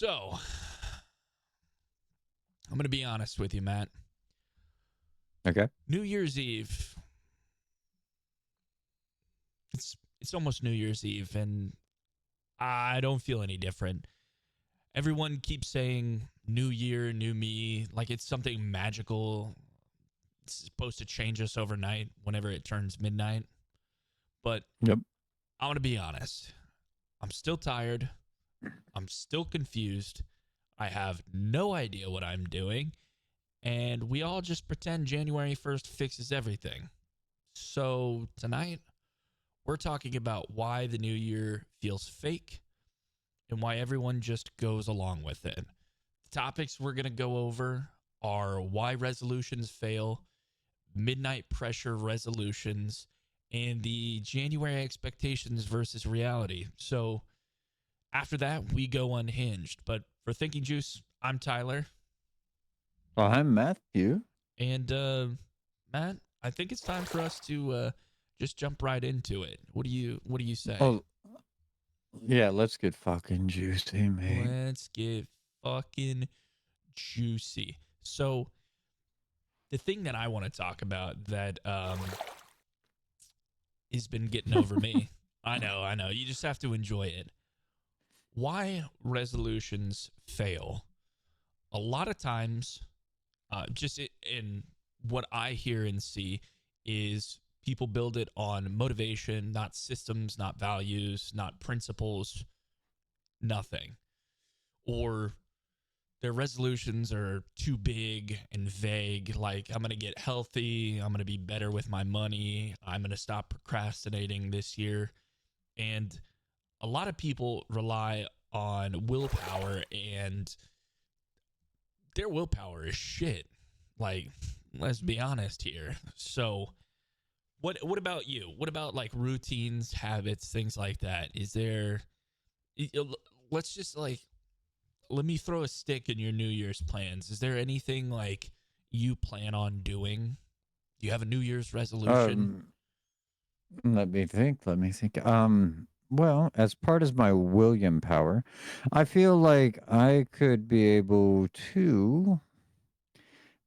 So, I'm going to be honest with you, Matt. Okay. New Year's Eve. It's almost New Year's Eve, and I don't feel any different. Everyone keeps saying new year, new me, like it's something magical. It's supposed to change us overnight whenever it turns midnight. But Yep. I want to be honest. I'm still tired. I'm still confused. I have no idea what I'm doing. And we all just pretend January 1st fixes everything. So tonight, we're talking about why the new year feels fake and why everyone just goes along with it. The topics we're going to go over are why resolutions fail, midnight pressure resolutions, and the January expectations versus reality. So after that, we go unhinged. But for Thinking Juice, I'm Tyler. Well, I'm Matthew. And Matt, I think it's time for us to just jump right into it. What do you say? Oh, yeah, let's get fucking juicy, mate. Let's get fucking juicy. So the thing that I want to talk about that has been getting over me. I know. You just have to enjoy it. Why resolutions fail. A lot of times, in what I hear and see, is people build it on motivation, not systems, not values, not principles, nothing. Or their resolutions are too big and vague. Like, I'm going to get healthy. I'm going to be better with my money. I'm going to stop procrastinating this year. And a lot of people rely on willpower, and their willpower is shit. Like, let's be honest here. So, what about you? What about like routines, habits, things like that? Is there let's just like let me throw a stick in your New Year's plans. Is there anything like you plan on doing? Do you have a New Year's resolution? Um, Let me think. Let me think. Well, as part of my William power, I feel like I could be able to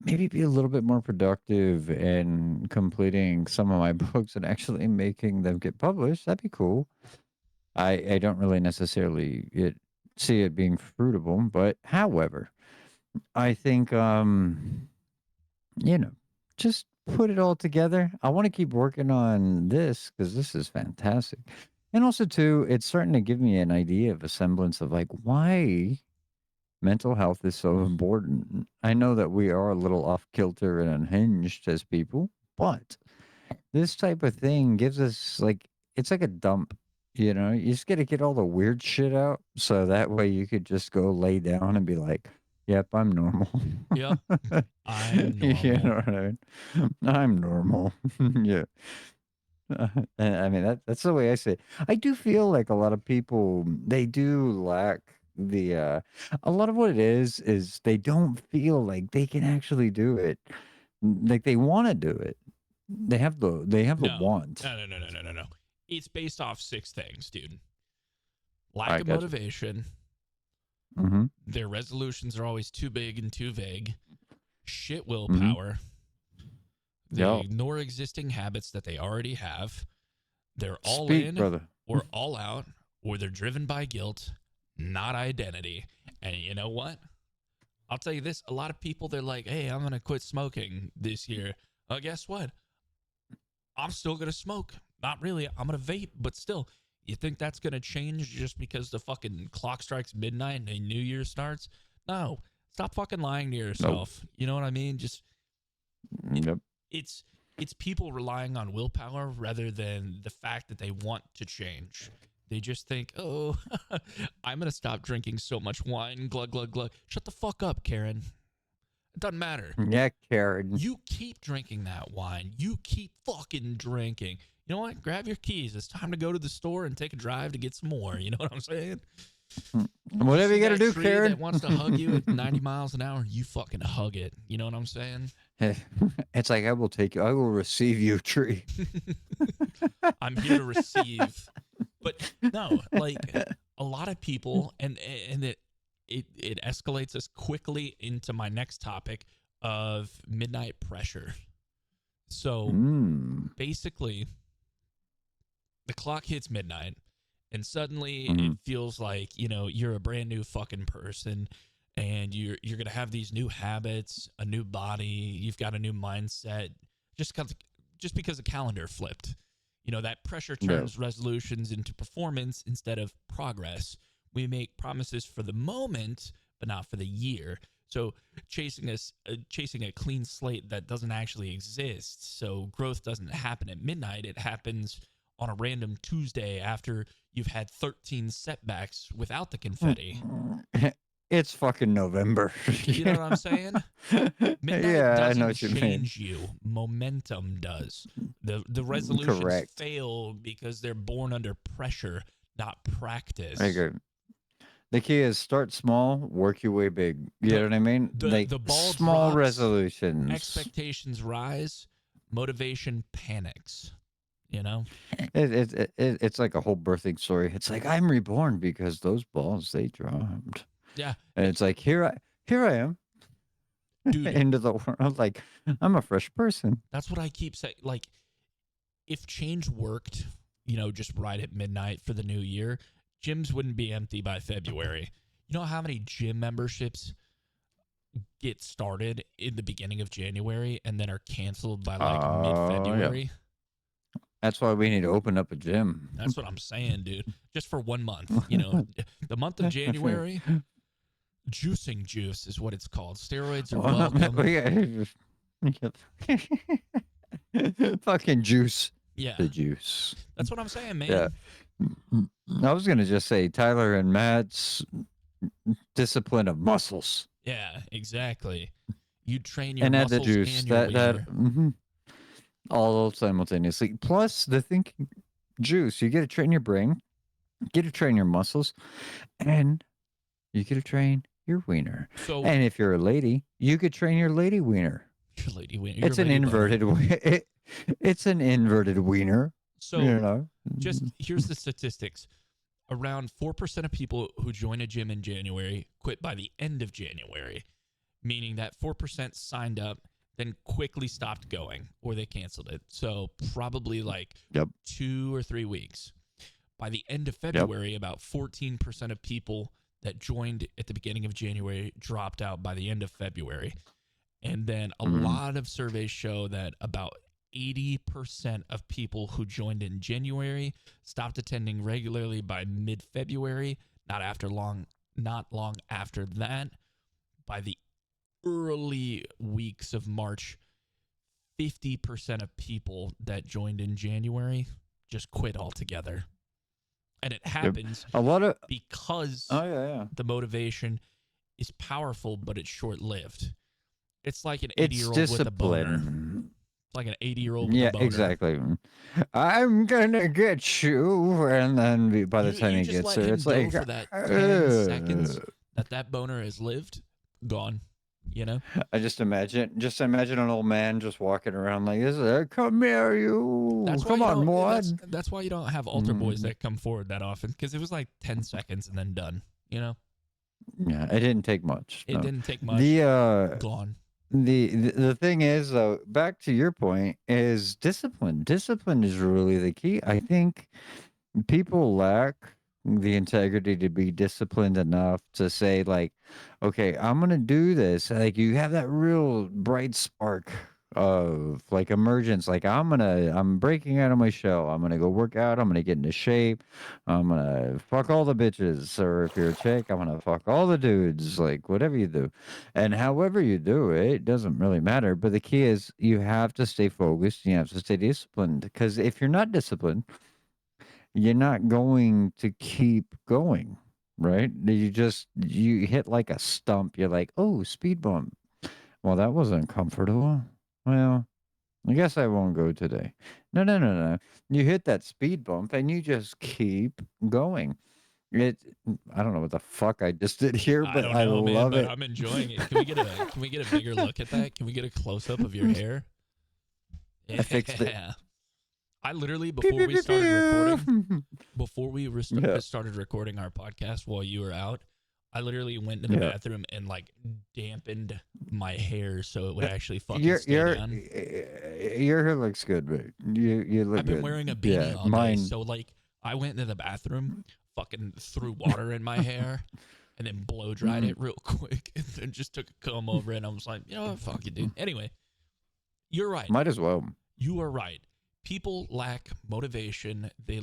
maybe be a little bit more productive in completing some of my books and actually making them get published. That'd be cool. I don't really necessarily see it being fruitable, but however, I think you know, just put it all together. I want to keep working on this because this is fantastic. And also, too, it's starting to give me an idea of a semblance of like why mental health is so important. I know that we are a little off kilter and unhinged as people, but this type of thing gives us like, it's like a dump. You just got to get all the weird shit out so that way you could just go lay down and be like, yep, I'm normal. Yep, I'm You normal. know what I mean? I'm normal. Yeah. And I mean that's the way I say it. I do feel like a lot of people they do lack the a lot of what it is they don't feel like they can actually do it. Like they want to do it. They have the No, want. no, no, no, no, no, no, no. It's based off six things, dude. Lack I of gotcha. motivation. Mhm. Their resolutions are always too big and too vague. Shit Mhm. willpower. They Yo, ignore existing habits that they already have. They're all speak, in brother. or all out, or they're driven by guilt, not identity. And you know what? I'll tell you this, a lot of people, they're like, hey, I'm going to quit smoking this year. Guess what? I'm still going to smoke. Not really. I'm going to vape, but still. You think that's going to change just because the fucking clock strikes midnight and a new year starts? No. Stop fucking lying to Nope. yourself. You know what I mean? Just it, Yep. it's it's people relying on willpower rather than the fact that they want to change. They just think, "Oh, I'm going to stop drinking so much wine." Glug glug glug. Shut the fuck up, Karen. It doesn't matter. Yeah, Karen. You keep drinking that wine. You keep fucking drinking. You know what? Grab your keys. It's time to go to the store and take a drive to get some more. You know what I'm saying? You Whatever see you got to that do, tree that Karen. wants to hug you at 90 miles an hour? You fucking hug it. You know what I'm saying? It's like I will take you. I will receive you, tree. I'm here to receive. But no, like a lot of people, and it escalates us quickly into my next topic of midnight pressure. So basically, the clock hits midnight, and suddenly it feels like, you're a brand new fucking person, and you're gonna have these new habits, a new body, you've got a new mindset, just because the calendar flipped. That pressure turns resolutions into performance instead of progress. We make promises for the moment, but not for the year. So chasing a clean slate that doesn't actually exist. So growth doesn't happen at midnight. It happens on a random Tuesday after you've had 13 setbacks without the confetti. It's fucking November. You know what I'm saying? Midnight Yeah, I know doesn't what you mean. change you. Momentum does. The resolutions Correct. fail because they're born under pressure, not practice. I agree. The key is start small, work your way big. You know what I mean? Like The ball small drops, resolutions. expectations rise, motivation panics. It's like a whole birthing story. It's like I'm reborn because those balls they dropped. Yeah. And it's like here I am. Dude. Into the world. Like I'm a fresh person. That's what I keep saying. Like, if change worked, just right at midnight for the new year, gyms wouldn't be empty by February. You know how many gym memberships get started in the beginning of January and then are canceled by like mid-February? Yeah. That's why we need to open up a gym. That's what I'm saying, dude. Just for 1 month. The month of January, juicing juice is what it's called. Steroids are welcome. Fucking juice. Yeah. The juice. That's what I'm saying, man. Yeah. I was going to just say Tyler and Matt's discipline of muscles. Yeah, exactly. You train your and muscles add the juice. and your wiener. All simultaneously. Plus the thinking juice. You get to train your brain, get to train your muscles, and you get to train your wiener. So, and if you're a lady, you could train your lady wiener. Your lady wiener. It's an inverted. It's an inverted wiener. So, just here's the statistics. Around 4% of people who join a gym in January quit by the end of January, meaning that 4% signed up, then quickly stopped going, or they canceled it. So probably like 2 or 3 weeks. By the end of February, about 14% of people that joined at the beginning of January dropped out by the end of February. And then a lot of surveys show that about 80% of people who joined in January stopped attending regularly by mid-February. Not long after that, by the early weeks of March, 50% of people that joined in January just quit altogether. And it happens because the motivation is powerful, but it's short-lived. It's like an 80-year-old with a boner. Like an 80-year-old with a boner. Yeah, exactly. I'm gonna get you, and then by the time he gets there, it's like for that 10 seconds that boner has lived, gone. I just imagine an old man just walking around like this. Come here, you. Come on, Maud. That's why you don't have altar boys that come forward that often, because it was like 10 seconds and then done. Yeah, it didn't take much. It didn't take much. Gone. The thing is, though, back to your point, is discipline. Discipline is really the key. I think people lack the integrity to be disciplined enough to say, like, okay, I'm gonna do this. Like, you have that real bright spark of like emergence. Like, I'm breaking out of my shell. I'm gonna go work out. I'm gonna get into shape. I'm gonna fuck all the bitches. Or if you're a chick, I'm gonna fuck all the dudes. Like, whatever you do, and however you do it, it doesn't really matter. But the key is you have to stay focused. You have to stay disciplined, because if you're not disciplined, you're not going to keep going, right? You hit like a stump. You're like, oh, speed bump. Well, that wasn't comfortable. Well, I guess I won't go today. No. You hit that speed bump and you just keep going. I don't know what the fuck I just did here, but I love it. I'm enjoying it. Can we get a bigger look at that? Can we get a close up of your hair? I fixed it. I literally before we started recording our podcast while you were out, I literally went to the Yeah. bathroom and like dampened my hair so it would Uh, actually fucking Your stay your down. your hair looks good, but you look I've been good. wearing a beanie Yeah, all day, mine. so like I went into the bathroom, fucking threw water in my hair, and then blow dried Mm, it real quick, and then just took a comb over it. And I was like, you know what, fuck it, dude. Anyway, you're right. might as well. You are right. People lack motivation. They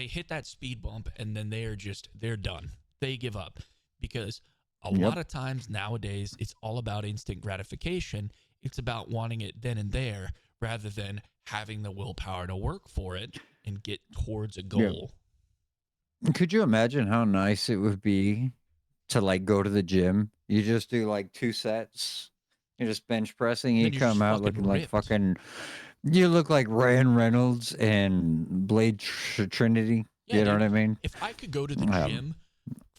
hit that speed bump and then they're done. They give up because a Yep. lot of times nowadays it's all about instant gratification. It's about wanting it then and there rather than having the willpower to work for it and get towards a Yeah. goal. Could you imagine how nice it would be to like go to the gym? You just do like 2 sets. You're just bench pressing. And You then you're come just out fucking looking like ripped. fucking. You look like Ryan Reynolds and Blade Trinity. Yeah, You know dude. what I mean? If I could go to the Um, gym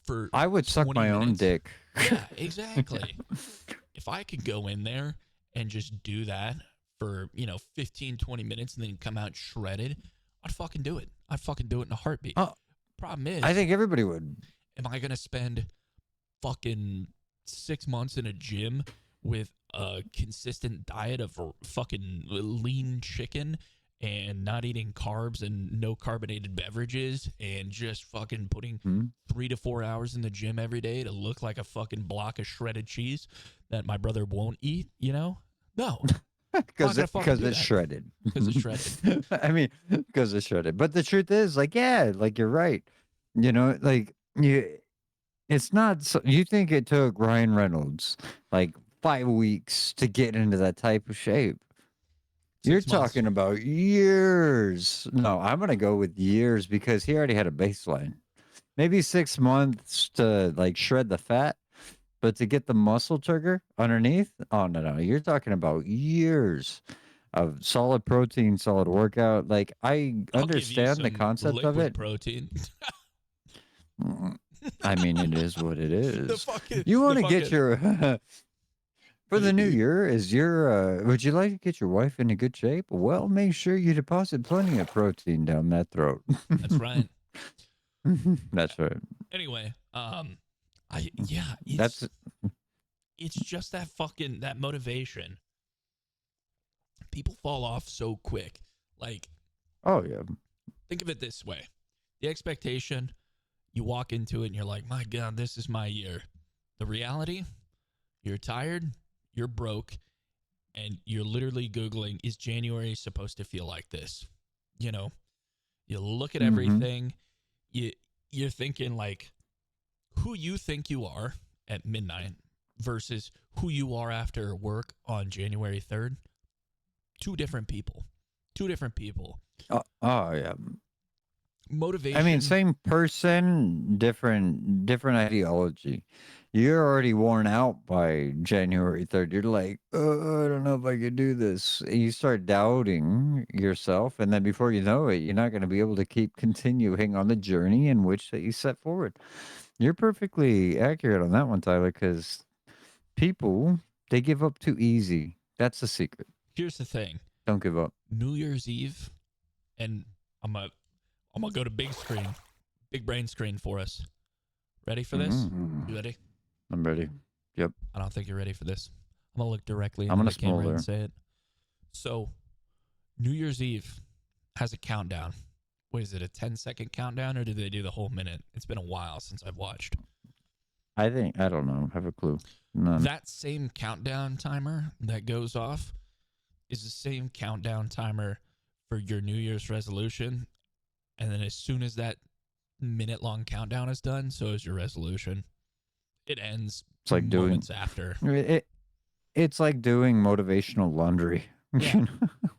for I would suck 20 my own minutes, dick. yeah, exactly. If I could go in there and just do that for, 15, 20 minutes and then come out shredded, I'd fucking do it. I'd fucking do it in a heartbeat. Oh, Problem I is, think everybody would. am I going to spend fucking 6 months in a gym with a consistent diet of fucking lean chicken and not eating carbs and no carbonated beverages and just fucking putting Hmm? 3 to 4 hours in the gym every day to look like a fucking block of shredded cheese that my brother won't eat, No. I'm not gonna fucking Because do it's that shredded. because it's shredded. I mean, because it's shredded. But the truth is, like, yeah, like you're right. Like it's not. So, you think it took Ryan Reynolds like 5 weeks to get into that type of shape? You're 6 months. talking about years. No, I'm gonna go with years because he already had a baseline. Maybe 6 months to like shred the fat, but to get the muscle trigger underneath, oh no, you're talking about years of solid protein, solid workout. Like I I'll give you understand the some concept of liquid it. protein. Mm, I mean, it is what it the is. fucking You want the to get fucking your for the new year? Is your would you like to get your wife in a good shape? Well, make sure you deposit plenty of protein down that throat. That's right. That's right. Anyway, I yeah, That's it's just that motivation. People fall off so quick. Like, oh yeah. think of it this way. The expectation, you walk into it and you're like, "My god, this is my year." The reality, you're tired, you're broke, and you're literally googling, "Is January supposed to feel like this?" You know, you look at Mm-hmm. everything, you you're thinking like who you think you are at midnight versus who you are after work on January 3rd. Two different people. Two different people. Oh yeah. I mean, Motivation. same person, different ideology. You're already worn out by January 3rd. You're like, oh, I don't know if I could do this. And you start doubting yourself, and then before you know it, you're not going to be able to keep continuing on the journey in which that you set forward. You're perfectly accurate on that one, Tyler, because people they give up too easy. That's the secret. Here's the thing. Don't give up. New Year's Eve, and I'm gonna go to big screen, big brain screen for us. Ready for this? Mm-hmm. You ready? I'm ready. Yep. I don't think you're ready for this. I'm gonna look directly I'm into gonna the camera and smolder. say it. So, New Year's Eve has a countdown. What is it? A 10-second countdown, or do they do the whole minute? It's been a while since I've watched. I don't know. Have a clue. None. That same countdown timer that goes off is the same countdown timer for your New Year's resolution. And then as soon as that minute long countdown is done, so is your resolution. It ends It's like doing moments after. it's like doing motivational laundry. Yeah.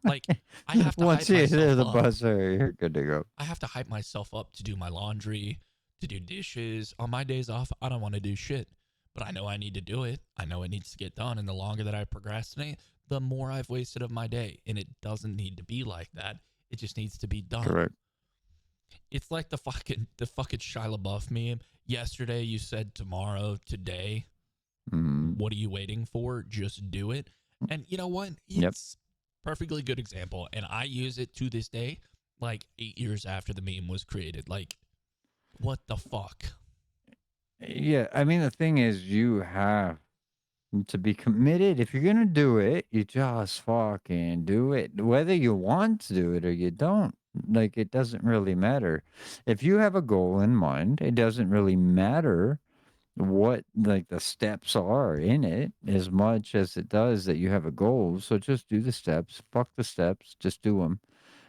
Like, I have to Once hype you hit myself the up. buzzer, you're good to go. I have to hype myself up to do my laundry, to do dishes. On my days off, I don't want to do shit. But I know I need to do it. I know it needs to get done. And the longer that I procrastinate, the more I've wasted of my day. And it doesn't need to be like that. It just needs to be done. Correct. It's like the fucking Shia LaBeouf meme. Yesterday you said tomorrow, today. Mm, What are you waiting for? Just do it. And you know what? yep. It's perfectly good example. And I use it to this day, like 8 years after the meme was created. Like, what the fuck? Yeah, I mean, the thing is, you have to be committed. If you're gonna do it, you just fucking do it. Whether you want to do it or you don't. Like, it doesn't really matter. If you have a goal in mind, it doesn't really matter what like the steps are in it as much as it does that you have a goal. So just do the steps. Fuck the steps. Just do them.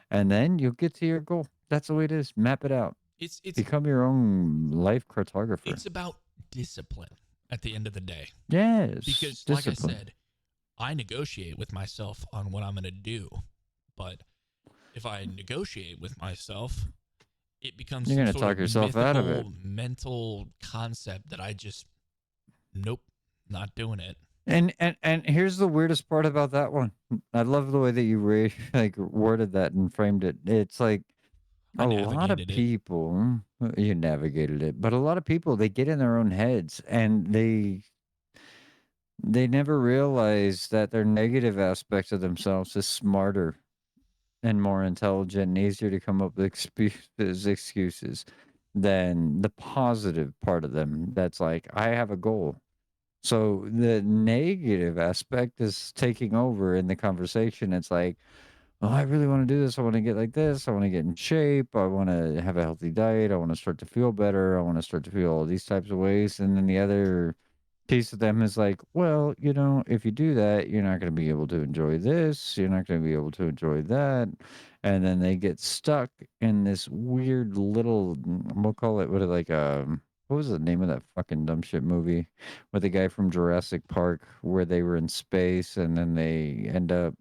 And then you'll get to your goal. That's the way it is. Map it out. It's it's Become your own life cartographer. it's about discipline at the end of the day. Yes, Because like I discipline. said, I negotiate with myself on what I'm going to do. But if I negotiate with myself, it becomes You're some gonna sort talk of yourself out of it. mythical mental concept that I just nope, not doing it. And here's the weirdest part about that one. I love the way that you like worded that and framed it. It's like I a lot of navigated it. people, you navigated it, but a lot of people they get in their own heads and they never realize that their negative aspect of themselves is smarter and more intelligent and easier to come up with excuses than the positive part of them that's like, I have a goal. So the negative aspect is taking over in the conversation. It's like, oh, I really want to do this. I want to get like this. I want to get in shape. I want to have a healthy diet. I want to start to feel better. I want to start to feel all these types of ways. And then the other piece of them is like, well, if you do that, you're not going to be able to enjoy this. You're not going to be able to enjoy that. And then they get stuck in this weird little, we'll call it, what was the name of that fucking dumb shit movie with the guy from Jurassic Park where they were in space and then they end up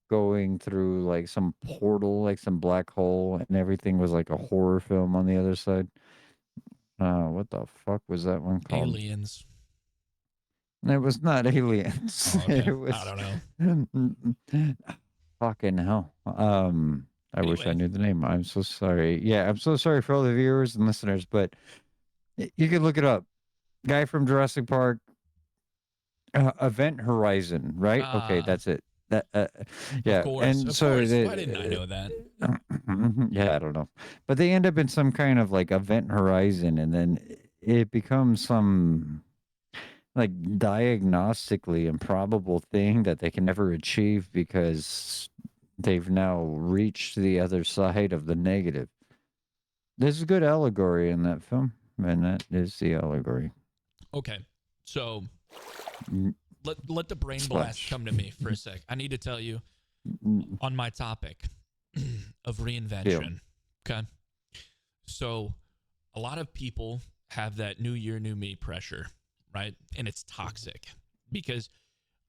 going through like some portal, like some black hole, and everything was like a horror film on the other side. What the fuck was that one called? Aliens. It was not aliens. Oh, okay. It I was don't know. fucking hell. I wish I Anyway, knew the name. I'm so sorry. Yeah, I'm so sorry for all the viewers and listeners, but you can look it up. Guy from Jurassic Park, Event Horizon, right? Okay, uh, that's it. That of yeah, course, and of so course. Why didn't I the know that? yeah, I don't know, but they end up in some kind of like Event Horizon, and then it becomes some like diagnostically improbable thing that they can never achieve because they've now reached the other side of the negative. There's a good allegory in that film, and that is the allegory. Okay, so Mm, let the brain blast Splash. come to me for a sec. I need to tell you Mm, on my topic of Deal. reinvention. Okay, so a lot of people have that new year, new me pressure, right? And it's toxic because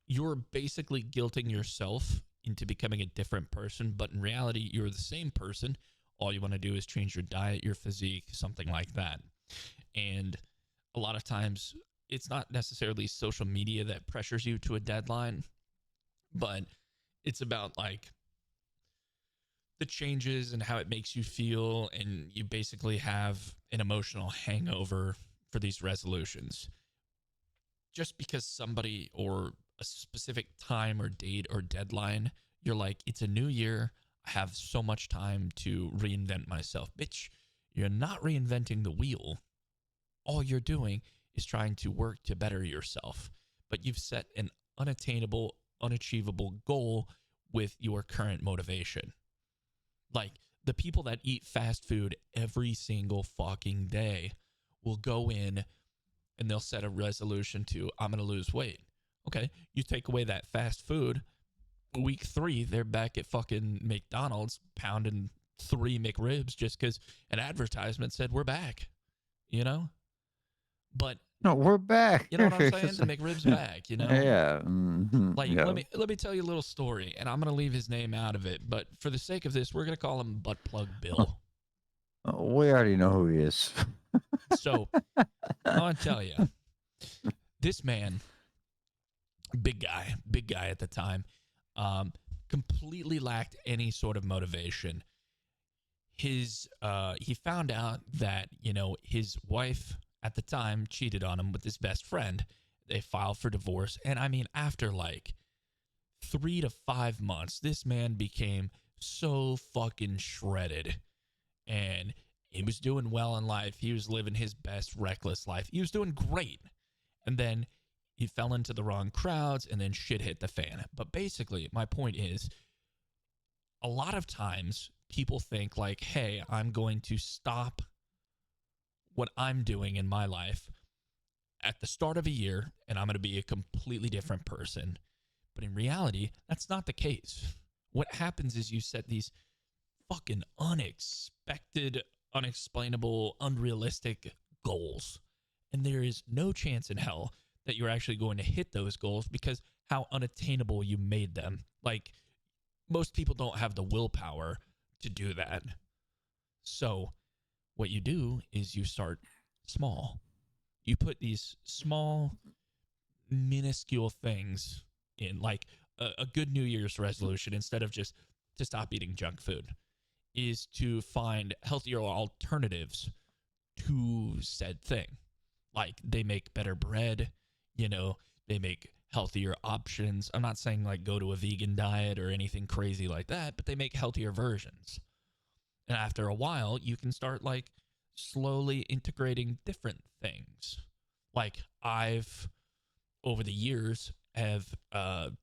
you're basically guilting yourself into becoming a different person, but in reality, you're the same person. All you want to do is change your diet, your physique, something like that. And a lot of times, it's not necessarily social media that pressures you to a deadline, but it's about like the changes and how it makes you feel. And you basically have an emotional hangover for these resolutions. Just because somebody or a specific time or date or deadline, you're like, it's a new year. I have so much time to reinvent myself. Bitch, you're not reinventing the wheel. All you're doing is trying to work to better yourself. But you've set an unattainable, unachievable goal with your current motivation. Like the people that eat fast food every single fucking day will go in and they'll set a resolution to, I'm going to lose weight. Okay. You take away that fast food, week 3, they're back at fucking McDonald's pounding 3 McRibs just because an advertisement said we're back, you know? But No, we're back. you know what I'm saying? The McRib's back, you know? Yeah. Like Yeah. let me tell you a little story, and I'm gonna leave his name out of it, but for the sake of this, we're gonna call him Butt Plug Bill. We already know who he is. So I want to tell you, this man, big guy at the time, completely lacked any sort of motivation. He found out that his wife at the time cheated on him with his best friend. They filed for divorce, and I mean, after like 3 to 5 months, this man became so fucking shredded. And He was doing well in life. He was living his best reckless life. He was doing great. And then he fell into the wrong crowds and then shit hit the fan. But basically, my point is a lot of times people think like, hey, I'm going to stop what I'm doing in my life at the start of a year and I'm going to be a completely different person. But in reality, that's not the case. What happens is you set these fucking unexpected, unexplainable, unrealistic goals. And there is no chance in hell that you're actually going to hit those goals because how unattainable you made them. Like, most people don't have the willpower to do that. So, what you do is you start small. You put these small, minuscule things in, like a good New Year's resolution, instead of just to stop eating junk food, is to find healthier alternatives to said thing. Like, they make better bread, they make healthier options. I'm not saying like go to a vegan diet or anything crazy like that, but they make healthier versions. And after a while, you can start like slowly integrating different things. Like, I've over the years have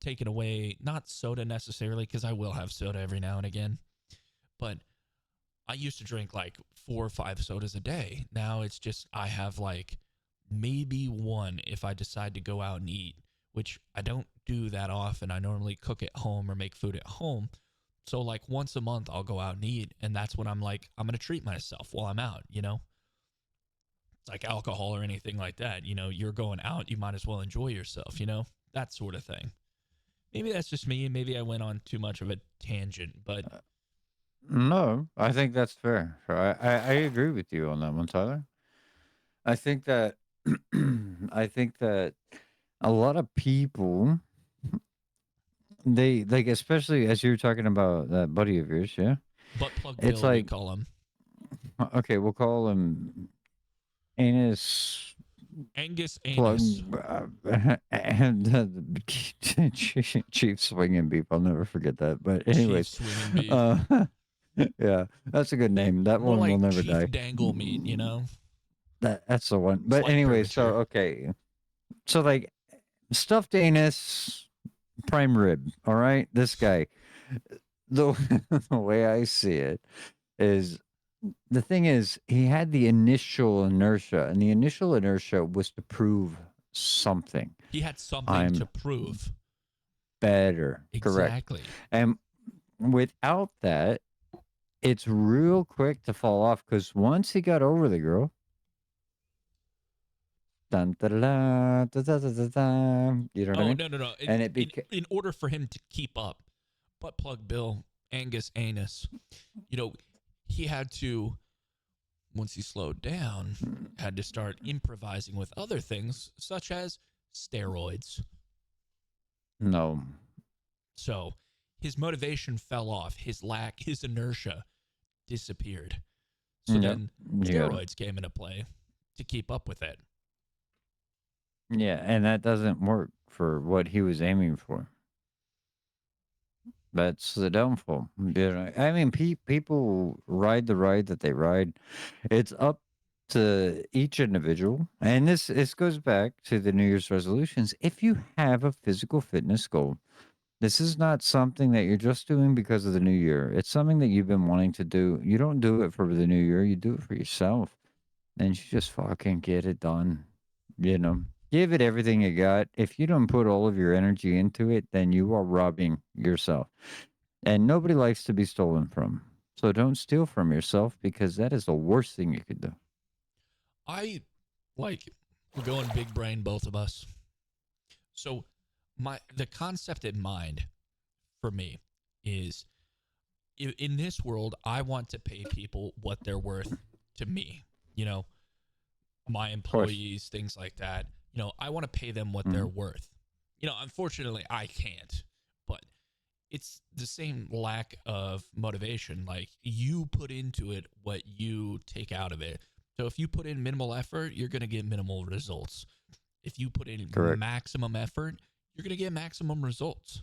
taken away, not soda necessarily, because I will have soda every now and again, but I used to drink like 4 or 5 sodas a day. Now it's just I have like maybe one if I decide to go out and eat, which I don't do that often. I normally cook at home or make food at home. So like once a month I'll go out and eat, and that's when I'm like, I'm going to treat myself while I'm out, It's like alcohol or anything like that. You're going out, you might as well enjoy yourself, that sort of thing. Maybe that's just me. Maybe I went on too much of a tangent, but No, I think that's fair. I agree with you on that one, Tyler. I think that I think that a lot of people, they like, especially as you were talking about that buddy of yours, yeah. butt plug It's Bill, we like, call him. okay, we'll call him anus Angus plug, Anus. and chief swinging beef. I'll never forget that. But Chief anyways, swinging beef. uh, yeah, that's a good name. That More one will like never Chief die. Dangle Meat. That's the one. But Slight anyway, so curvature. okay, so like stuffed anus, prime rib. All right, this guy. The the way I see it is, the thing is, he had the initial inertia, and the initial inertia was to prove something. He had something I'm to prove. better. Correct. Exactly. And without that, it's real quick to fall off, because once he got over the girl, dun, da, da, da, da, da, da, da, da, you know what I Oh, mean? no, no, no. And it became, In order for him to keep up, butt plug Bill, Angus Anus, he had to, once he slowed down, had to start improvising with other things, such as steroids. no. So his motivation fell off. His inertia disappeared. So Yep. then You got it. steroids came into play to keep up with it. Yeah, and that doesn't work for what he was aiming for. That's the downfall. I mean, people ride the ride that they ride. It's up to each individual, and this goes back to the New Year's resolutions. If you have a physical fitness goal, this is not something that you're just doing because of the new year. It's something that you've been wanting to do. You don't do it for the new year. You do it for yourself, and you just fucking get it done. You know, give it everything you got. If you don't put all of your energy into it, then you are robbing yourself. And nobody likes to be stolen from. So don't steal from yourself, because that is the worst thing you could do. I like we're going big brain, both of us. So the concept in mind for me is, in this world, I want to pay people what they're worth to me. You know, my Of course. employees, things like that. I want to pay them what they're Mhm. worth. Unfortunately, I can't, but it's the same lack of motivation. Like, you put into it what you take out of it. So if you put in minimal effort, you're going to get minimal results. If you put in Correct. maximum effort, you're going to get maximum results.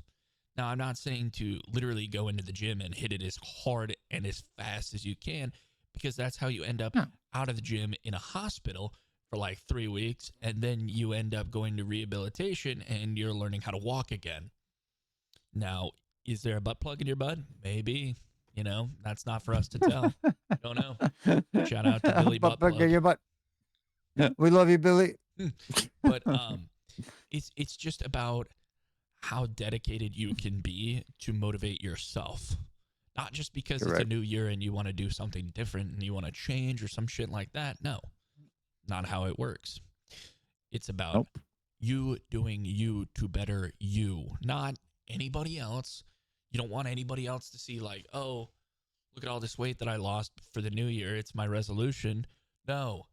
Now, I'm not saying to literally go into the gym and hit it as hard and as fast as you can, because that's how you end up No. out of the gym in a hospital for like 3 weeks. And then you end up going to rehabilitation and you're learning how to walk again. Now, is there a butt plug in your butt? Maybe. You know, that's not for us to tell. Don't know. Shout out to Billy Butt Plug. Your butt. We love you, Billy. But it's just about how dedicated you can be to motivate yourself. Not just because it's a Correct. new year and you want to do something different and you want to change or some shit like that. No, not how it works. It's about Nope. you doing you to better you, not anybody else. You don't want anybody else to see, like, oh, look at all this weight that I lost for the new year. It's my resolution. No,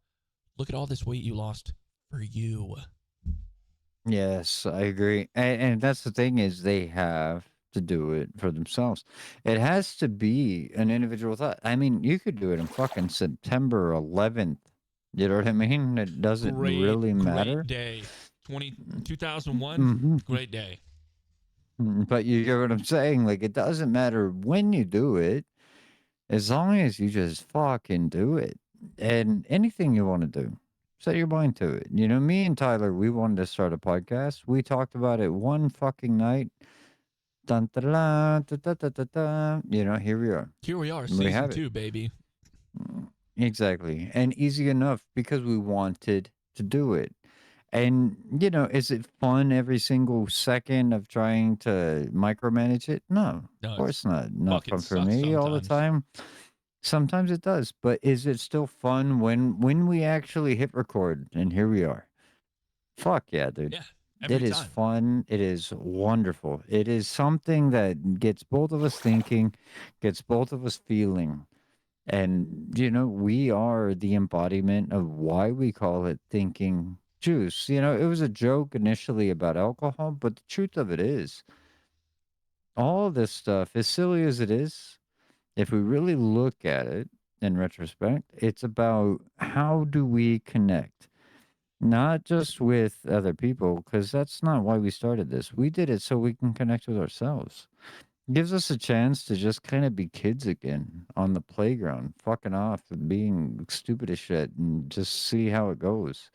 look at all this weight you lost for you. Yes, I agree. And that's the thing is they have to do it for themselves. It has to be an individual thought. I mean, you could do it on fucking September 11th. You know what I mean? It doesn't really Great matter. day. 2001, Mhm. great day. But you get what I'm saying? Like, it doesn't matter when you do it, as long as you just fucking do it. And anything you want to do, set your mind to it. You know, me and Tyler, we wanted to start a podcast. We talked about it one fucking night. Dun, da, da, da, da, da, da, da. You know, here we are. Here we are, We season have it. 2, baby. Exactly. And easy enough because we wanted to do it. And, you know, is it fun every single second of trying to micromanage it? No, No, of it's course not. Not fucking fun for sucks me all the sometimes. time. Sometimes it does, but is it still fun when we actually hit record and here we are? Fuck yeah, dude. Yeah, It every is time. fun. It is wonderful. It is something that gets both of us thinking, gets both of us feeling. And, you know, we are the embodiment of why we call it thinking juice. You know, it was a joke initially about alcohol, but the truth of it is, all this stuff, as silly as it is, if we really look at it in retrospect, it's about how do we connect, not just with other people, because that's not why we started this. We did it so we can connect with ourselves. Gives us a chance to just kind of be kids again on the playground, fucking off and being stupid as shit and just see how it goes.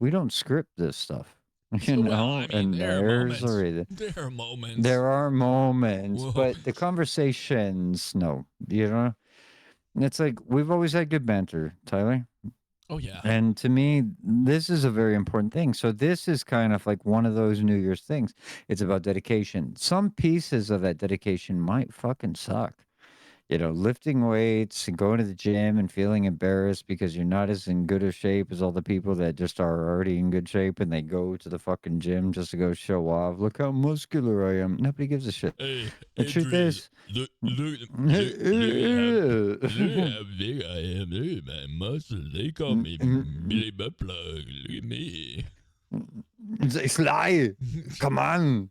We don't script this stuff, you Well, I know, mean, and there are there's moments. already There are moments. there are moments, Whoa. but the conversations, no, you know, it's like we've always had good banter, Tyler. Oh, yeah. And to me, this is a very important thing. So this is kind of like one of those New Year's things. It's about dedication. Some pieces of that dedication might fucking suck. You know, lifting weights and going to the gym and feeling embarrassed because you're not as in good a shape as all the people that just are already in good shape and they go to the fucking gym just to go show off. Look how muscular I am. Nobody gives a shit. Hey, The truth Adrian, is, look at how big I am. Look at my muscles. They call me Billy Butt Plug. Look at me. it's lie. Come on.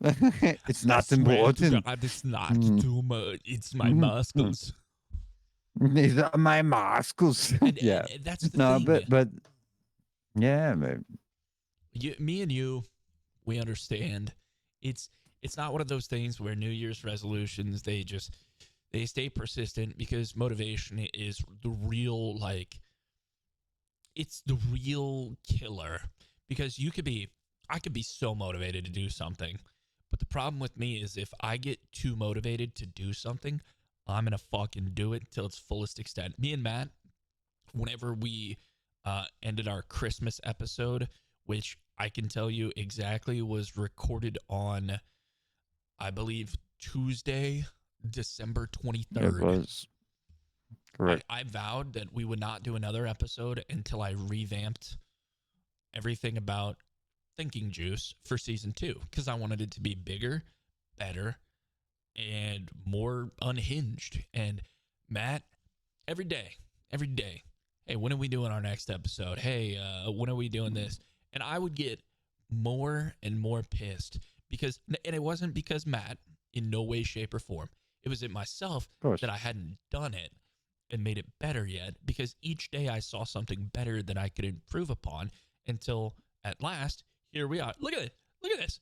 It's I not swear to important. God, it's not Mm, too much. It's my mm, mm. muscles. These are my muscles. And, Yeah. and that's the No, thing. but yeah, man. Me and you, we understand. It's not one of those things where New Year's resolutions they stay persistent, because motivation is the real, like, it's the real killer. Because I could be so motivated to do something, but the problem with me is if I get too motivated to do something, I'm gonna fucking do it till its fullest extent. Me and Matt, whenever we ended our Christmas episode, which I can tell you exactly was recorded on, I believe, Tuesday, December It 23rd. was correct. I vowed that we would not do another episode until I revamped everything about Thinking Juice for season 2, because I wanted it to be bigger, better, and more unhinged. And Matt, every day, hey, when are we doing our next episode? Hey, when are we doing this? And I would get more and more pissed because, and it wasn't because Matt, in no way, shape, or form. It was it myself Of course. that I hadn't done it and made it better yet, because each day I saw something better that I could improve upon until at last, here we are. Look at it. Look at this.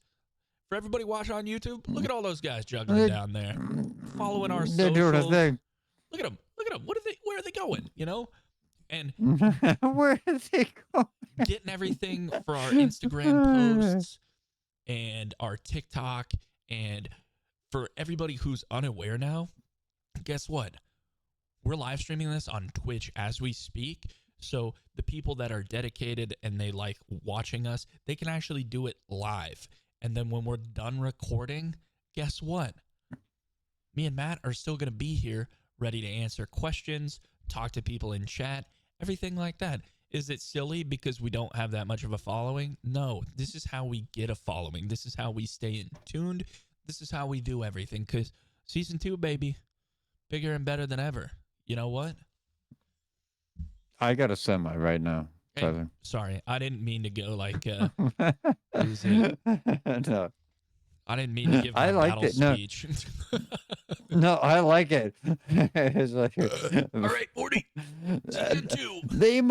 For everybody watching on YouTube, look at all those guys juggling down there, following our They're doing a socials. thing. Look at them. Look at them. Where are they going? And Where did they go? getting everything for our Instagram posts and our TikTok. And for everybody who's unaware now, guess what? We're live streaming this on Twitch as we speak. So the people that are dedicated and they like watching us, they can actually do it live. And then when we're done recording, guess what? Me and Matt are still going to be here ready to answer questions, talk to people in chat, everything like that. Is it silly because we don't have that much of a following? No, this is how we get a following. This is how we stay in tuned. This is how we do everything, because season 2, baby, bigger and better than ever. You know what? I got a semi right now, Tyler. Sorry, I didn't mean to go like, No, I didn't mean to give I my liked battle it. No, speech. no, I like it. It's like, All right, Morty, season 2. they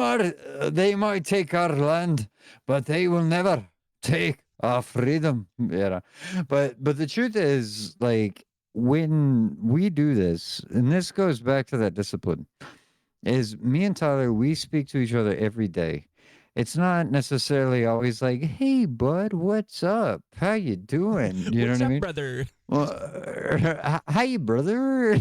might take our land, but they will never take our freedom. But the truth is, like, when we do this, and this goes back to that discipline, is me and Tyler, we speak to each other every day. It's not necessarily always like, "Hey, bud, what's up? How you doing?" You know What's what I up, mean? brother? Well, hi, brother.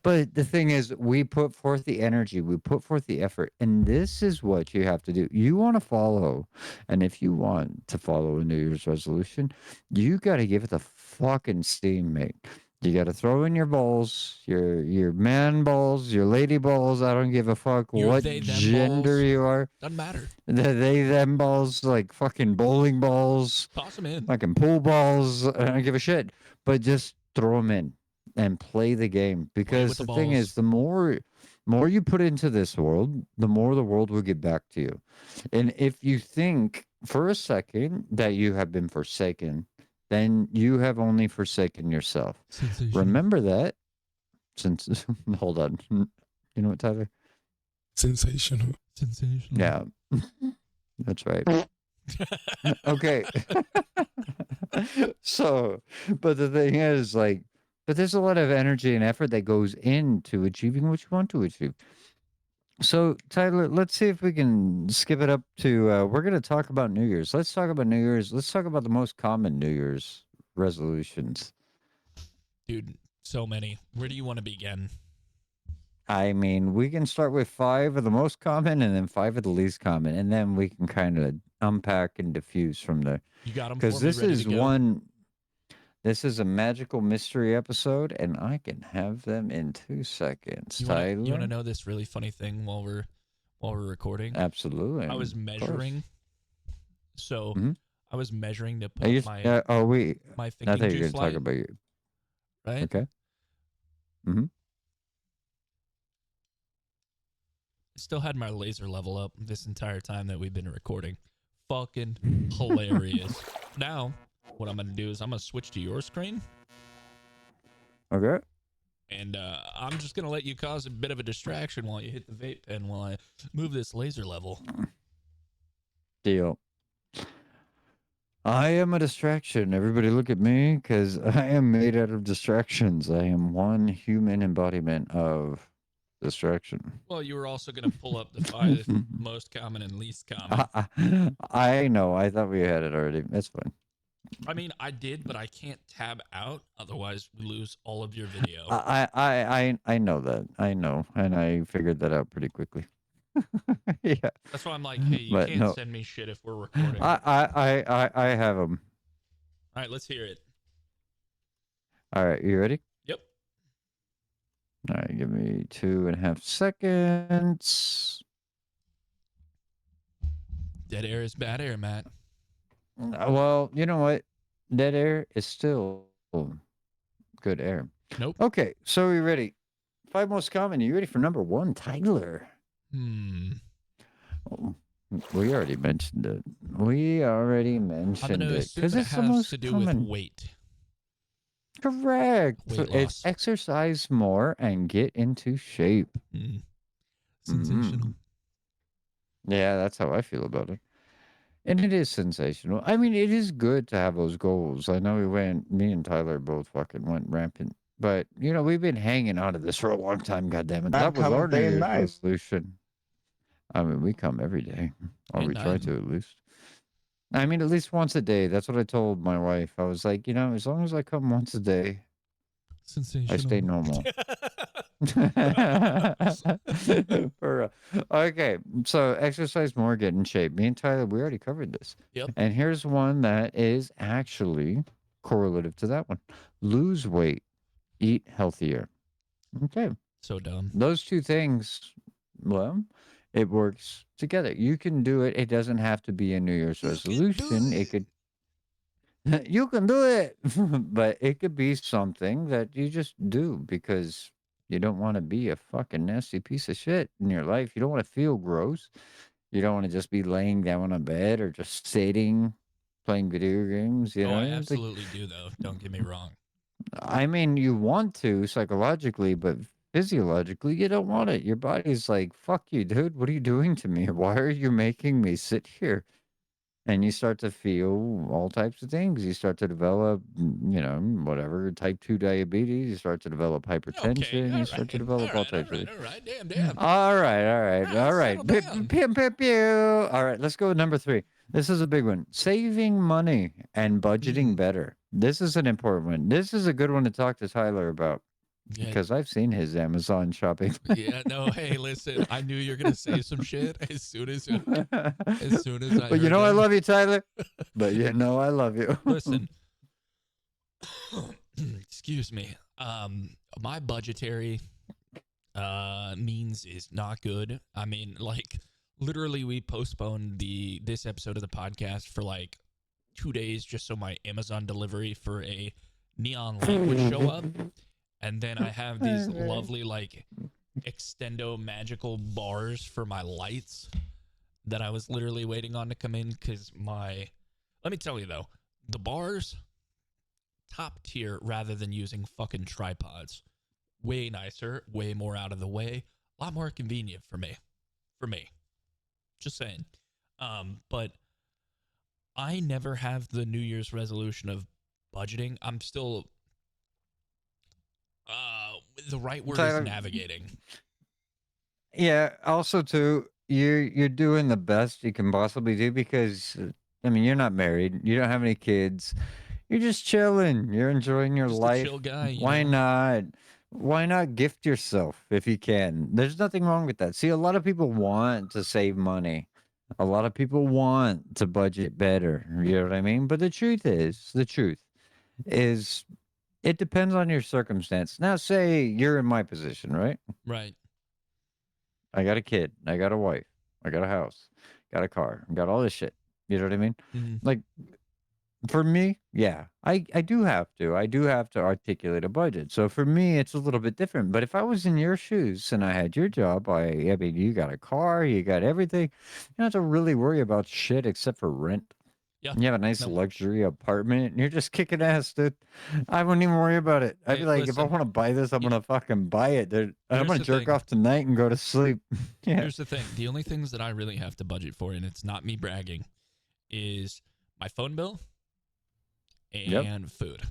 But the thing is, we put forth the energy, we put forth the effort, and this is what you have to do. You want to follow, and if you want to follow a New Year's resolution, you got to give it the fucking steam, mate. You got to throw in your balls, your man balls, your lady balls. I don't give a fuck Your what they, them gender balls. you are. Doesn't matter. They them balls, like fucking bowling balls, Toss them in. fucking pool balls. I don't give a shit. But just throw them in and play the game. Play Because with the the thing balls. is, the more you put into this world, the more the world will get back to you. And if you think for a second that you have been forsaken, then you have only forsaken yourself. Sensational. Remember that. Since hold on, you know what, Tyler? Sensational. Yeah, that's right. Okay. So, but the thing is, like, but there's a lot of energy and effort that goes into achieving what you want to achieve. So, Tyler, let's see if we can skip it up to. We're going to talk about New Year's. Let's talk about New Year's. Let's talk about the most common New Year's resolutions. Dude, so many. Where do you want to begin? I mean, we can start with 5 of the most common and then 5 of the least common, and then we can kind of unpack and diffuse from there. You got them for Because me, this ready is to go? this is a magical mystery episode, and I can have them in 2 seconds. You want to Tyler? know this really funny thing while we're recording? Absolutely. I was of course. measuring. So Mhm. I was measuring to Are you, put my we. I my thought thinking you were juice going to talk light, about you. right? Okay. Mm-hmm. Still had my laser level up this entire time that we've been recording. Fucking hilarious. Now, what I'm going to do is I'm going to switch to your screen. Okay. And I'm just going to let you cause a bit of a distraction while you hit the vape pen while I move this laser level. Deal. I am a distraction. Everybody look at me because I am made out of distractions. I am one human embodiment of distraction. Well, you were also going to pull up the 5 most common and least common. I know. I thought we had it already. That's fine. I mean, I did, but I can't tab out. Otherwise, we lose all of your video. I know that. I know. And I figured that out pretty quickly. Yeah. That's why I'm like, hey, you But can't no. send me shit if we're recording. All I have them. right, let's hear it. All right. You ready? Yep. All right. Give me 2.5 seconds. Dead air is bad air, Matt. Well, you know what? Dead air is still good air. Nope. Okay, so are you ready? 5 most common. Are you ready for number 1, Tyler? Oh, we already mentioned it. I'm going to assume because it it's the has most to do common. with weight. Correct. Weight It's loss. exercise more and get into shape. Sensational. Yeah, that's how I feel about it. And it is sensational. I mean, it is good to have those goals. I know me and Tyler both fucking went rampant But we've been hanging on to this for a long time. Goddamn it, I'm that was our coming New day and Year's night. resolution. I mean, we come every day, or we try Midnight. to at least. I mean, at least once a day. That's what I told my wife. I was like, as long as I come once a day, I stay Sensational. normal. For okay, so exercise more, get in shape. Me and Tyler, we already covered this. Yep. And here's one that is actually correlative to that one: lose weight, eat healthier. Okay, So dumb. those two things, well, it works together. You can do it. It doesn't have to be a New Year's You can do resolution. It it. could you can do it. But it could be something that you just do because you don't want to be a fucking nasty piece of shit in your life. You don't want to feel gross. You don't want to just be laying down on a bed or just sitting playing video games, Oh, I It's like, absolutely do, though. Don't get me wrong. I mean, you want to psychologically, but physiologically, you don't want it. Your body's like, fuck you, dude. What are you doing to me? Why are you making me sit here? And you start to feel all types of things. You start to develop, whatever, type 2 diabetes. You start to develop Okay. hypertension. All You start to right. develop All all right. All types of right. things. All right. Damn. Damn. All right, all All right, right. all Settle right. down. Pew, pew, pew. All right, let's go with number 3. This is a big one. Saving money and budgeting Mm. better. This is an important one. This is a good one to talk to Tyler about Yeah. because I've seen his Amazon shopping. Yeah. No. Hey, listen. I knew you were gonna say some shit as soon as I But heard I that. love you, Tyler. But I love you. Listen. Excuse me. My budgetary means is not good. I mean, like literally we postponed this episode of the podcast for like 2 days just so my Amazon delivery for a neon light would show up. And then I have these lovely like extendo magical bars for my lights that I was literally waiting on to come in cuz let me tell you though, the bars top tier rather than using fucking tripods. Way nicer, way more out of the way, a lot more convenient for me. For me. Just saying. But I never have the New Year's resolution of budgeting. I'm still the right word is Tyler, navigating. yeah. Also, too, you're doing the best you can possibly do because I mean you're not married, you don't have any kids, you're just chilling, you're enjoying your Just a life. chill guy, Why not? Why not gift yourself if you can? There's nothing wrong with that. See, a lot of people want to save money. A lot of people want to budget better. You know what I mean? But the truth is, it depends on your circumstance. Now, say you're in my position, right? Right. I got a kid. I got a wife. I got a house. Got a car. Got all this shit. You know what I mean? Mhm. Like for me, yeah, I do have to. I do have to articulate a budget. So for me, it's a little bit different. But if I was in your shoes and I had your job, I mean, you got a car, you got everything. You don't have to really worry about shit except for rent. Yeah. You have a nice No. luxury apartment and you're just kicking ass, dude. I wouldn't even worry about it. I'd be Hey, like, if I listen. want to buy this, I'm You- gonna fucking buy it, dude. And I'm Here's gonna the jerk thing. off tonight and go to sleep. Yeah. Here's the thing. The only things that I really have to budget for, and it's not me bragging, is my phone bill and food.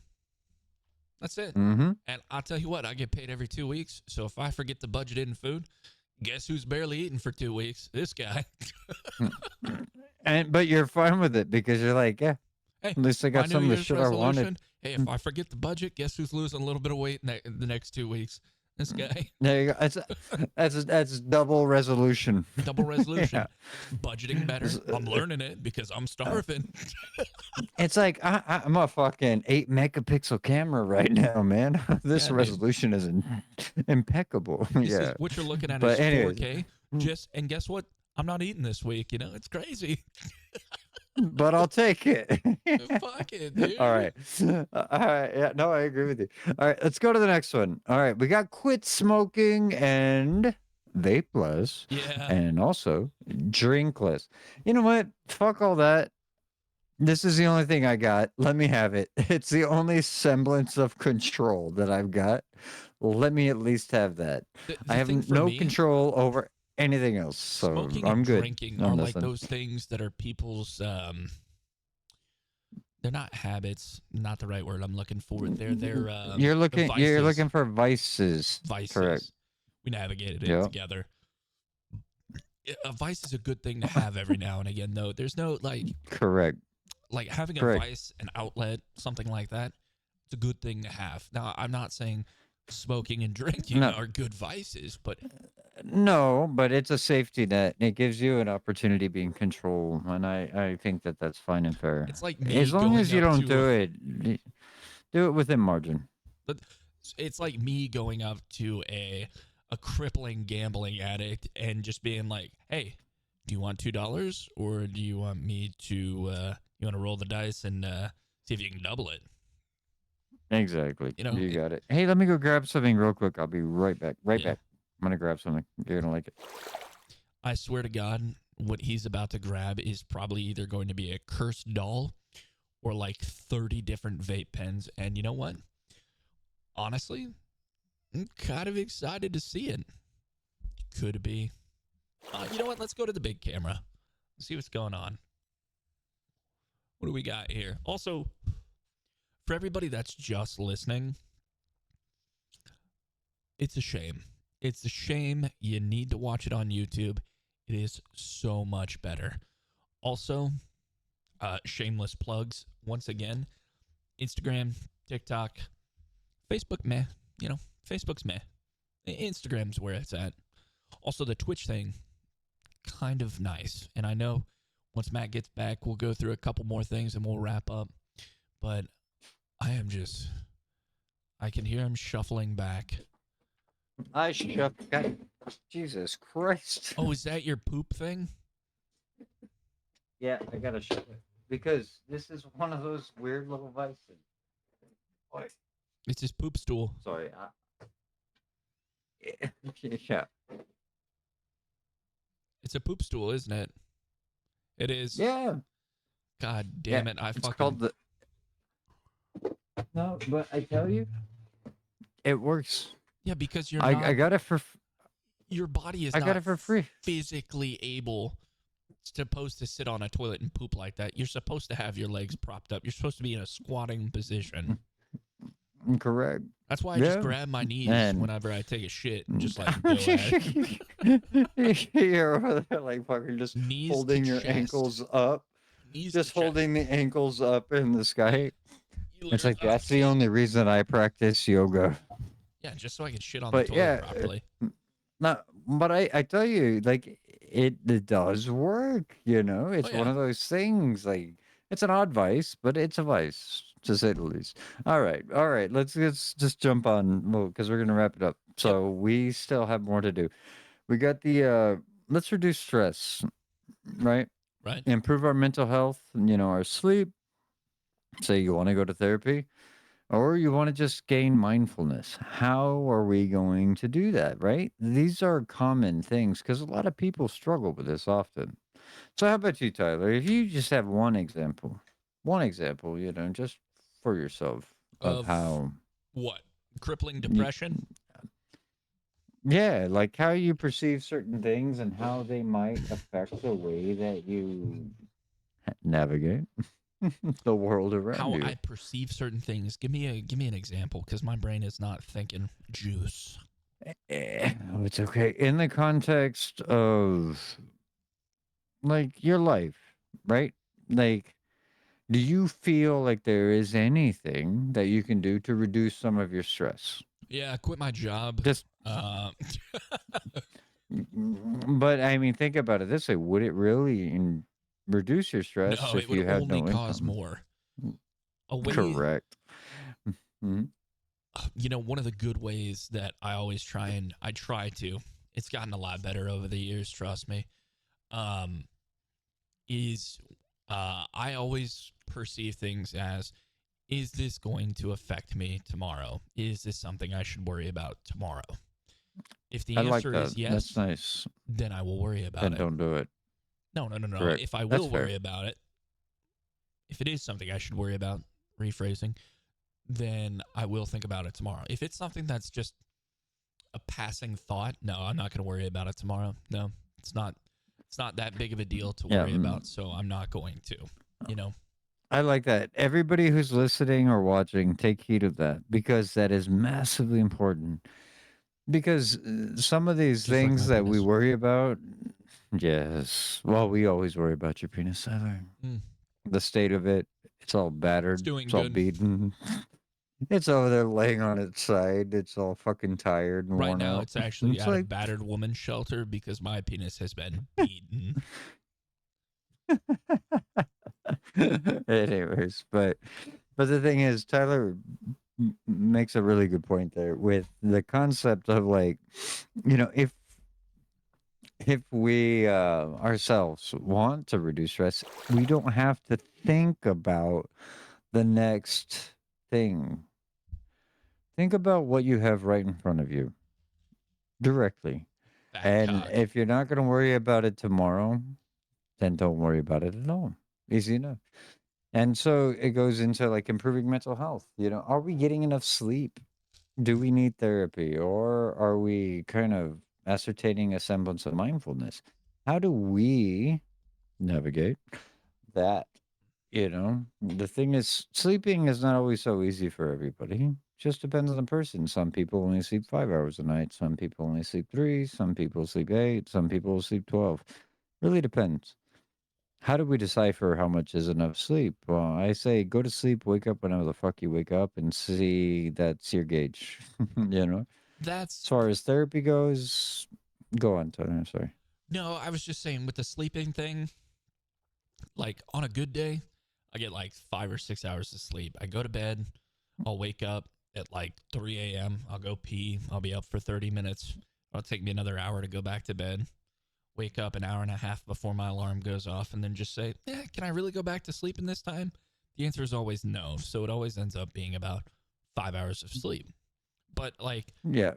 That's it. Mm-hmm. And I'll tell you what, I get paid every 2 weeks. So if I forget to budget in food, guess who's barely eating for 2 weeks? This guy. But you're fine with it because you're like, yeah, Hey, at least I my got New some of the Year's shit I wanted. resolution. Hey, if I forget the budget, guess who's losing a little bit of weight in the next 2 weeks? This guy. There you go. That's double resolution. Double resolution. Yeah. Budgeting better. I'm learning it because I'm starving. It's like I'm a fucking 8 megapixel camera right now, man. This Yeah, dude. resolution is impeccable. This Yeah. is what you're looking at But is anyways. 4K. And guess what? I'm not eating this week. It's crazy. But I'll take it. Fuck it, dude. All right. All right. Yeah, no, I agree with you. All right, let's go to the next one. All right, we got quit smoking and vape less, Yeah. and also drink less. You know what? Fuck all that. This is the only thing I got. Let me have it. It's the only semblance of control that I've got. Let me at least have that. The I have thing for no me, control over anything else, so smoking I'm and good drinking on are this like one. those things that are people's they're not habits, not the right word I'm looking for. They're You're vices. looking for vices. Correct. Vices. We navigated it Yeah. together. A vice is a good thing to have every now and again, though. There's no Correct. like having a Correct. vice, an outlet, something like that. It's a good thing to have. Now, I'm not saying smoking and drinking No. are good vices, but No, but it's a safety net. It gives you an opportunity to be in control, and I think that that's fine and fair. it's like me As long going as you up don't to do it, do it within margin. but it's like me going up to a crippling gambling addict and just being like, "Hey, do you want $2 or do you want me to you want to roll the dice and see if you can double it?" Exactly. You know, You got it. Hey, let me go grab something real quick. I'll be right back. Right Yeah. back. I'm gonna grab something. You're gonna like it. I swear to God, what he's about to grab is probably either going to be a cursed doll or like 30 different vape pens. And you know what? Honestly, I'm kind of excited to see it. Could be. You know what? Let's go to the big camera. See what's going on. What do we got here? Also, for everybody that's just listening, it's a shame. It's a shame. You need to watch it on YouTube. It is so much better. Also, shameless plugs once again. Instagram, TikTok, Facebook, meh. You know, Facebook's meh. Instagram's where it's at. Also, the Twitch thing, kind of nice. And I know once Matt gets back, we'll go through a couple more things and we'll wrap up. But I can hear him shuffling back. God, Jesus Christ. Oh, is that your poop thing? Yeah, I gotta shut it because this is one of those weird little vices. Boy, It's his poop stool. sorry. Yeah. It's a poop stool, isn't it? It is. Yeah. God damn it! It's called the. No, but I tell you, it works. Yeah, because you're I not. got it for. Your body is I not got it for free. physically supposed to sit on a toilet and poop like that. You're supposed to have your legs propped up. You're supposed to be in a squatting position. Correct. That's why I just grab my knees whenever I take a shit and just like go at it. You're over there like fucking just Knees holding to your chest. ankles up. Knees Just to chest. holding the ankles up in the sky. You It's like literally- that's the only reason I practice yoga. Yeah, just so I can shit on But the toilet yeah, properly. No, but I tell you, like it does work. You know, it's one yeah. of those things. Like it's an odd vice, but it's a vice to say the least. All right. Let's just jump on, well, because we're gonna wrap it up. So we still have more to do. We got the let's reduce stress, right? Right. Improve our mental health. You know, our sleep. Say you want to go to therapy. Or you want to just gain mindfulness. How are we going to do that, right? These are common things because a lot of people struggle with this often. So, how about you, Tyler? If you just have one example, you know, just for yourself of how, what? Crippling depression? yeah, like how you perceive certain things and how they might affect the way that you navigate the world around How you. I perceive certain things. Give me an example, because my brain is not thinking juice. It's okay. In the context of like your life, right? Like, do you feel like there is anything that you can do to reduce some of your stress? Yeah, I quit my job. Just, Uh, but I mean, think about it this way: would it really reduce your stress no, it if would you had only no cause income? more. A way, Correct. Mhm. you know, one of the good ways that I try to, it's gotten a lot better over the years, trust me, is I always perceive things as, is this going to affect me tomorrow? Is this something I should worry about tomorrow? If the I like answer that. is yes, That's nice. then I will worry about Then it. don't do it. No. Correct. If I That's will fair. worry about it, if it is something I should worry about, rephrasing, then I will think about it tomorrow. If it's something that's just a passing thought, no, I'm not going to worry about it tomorrow. No, it's not that big of a deal to worry about, so I'm not going to, you know. I like that. Everybody who's listening or watching, take heed of that because that is massively important. Because some of these Just like things my that we penis. worry about, yes. Well, we always worry about your penis, Tyler. Mm, The state of it, it's all it's battered, doing it's all good. beaten. It's over there laying on its side. It's all fucking tired and Right worn now, out. it's actually It's at a like, battered woman's shelter because my penis has been beaten. anyways, but the thing is, Tyler makes a really good point there with the concept of like, if we ourselves want to reduce stress, we don't have to think about the next thing. Think about what you have right in front of you directly. Fat And cock. if you're not going to worry about it tomorrow, then don't worry about it at all. Easy enough. And so it goes into like improving mental health. Are we getting enough sleep? Do we need therapy? Or are we kind of ascertaining a semblance of mindfulness? How do we navigate that? The thing is, sleeping is not always so easy for everybody. Just depends on the person. Some people only sleep 5 hours a night. Some people only sleep three. Some people sleep eight. Some people sleep 12. Really depends. How do we decipher how much is enough sleep? Well, I say go to sleep, wake up whenever the fuck you wake up, and see that's your gauge. you know? As That's far as therapy goes, go on, Tony. I'm sorry. no, I was just saying with the sleeping thing, like on a good day, I get like 5 or 6 hours of sleep. I go to bed, I'll wake up at like 3 a.m. I'll go pee. I'll be up for 30 minutes. It'll take me another hour to go back to bed. Wake up an hour and a half before my alarm goes off, and then just say, can I really go back to sleep in this time? The answer is always no. So it always ends up being about 5 hours of sleep. But like Yeah,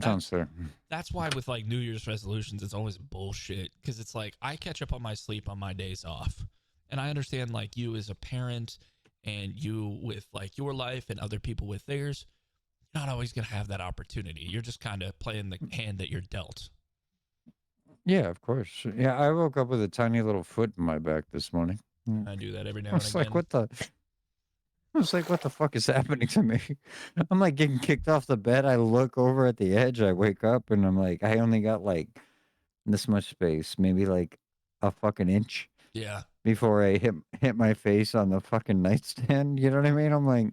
sounds that's fair. that's why with like New Year's resolutions, it's always bullshit because it's like I catch up on my sleep on my days off, and I understand like you as a parent and you with like your life and other people with theirs, you're not always gonna have that opportunity. You're just kind of playing the hand that you're dealt. Yeah, of course. Yeah, I woke up with a tiny little foot in my back this morning. I do that every I now and was like, again. what the? I was like, what the fuck is happening to me? I'm like getting kicked off the bed. I look over at the edge. I wake up and I'm like, I only got like this much space, maybe like a fucking inch Yeah, before I hit my face on the fucking nightstand. You know what I mean? I'm like,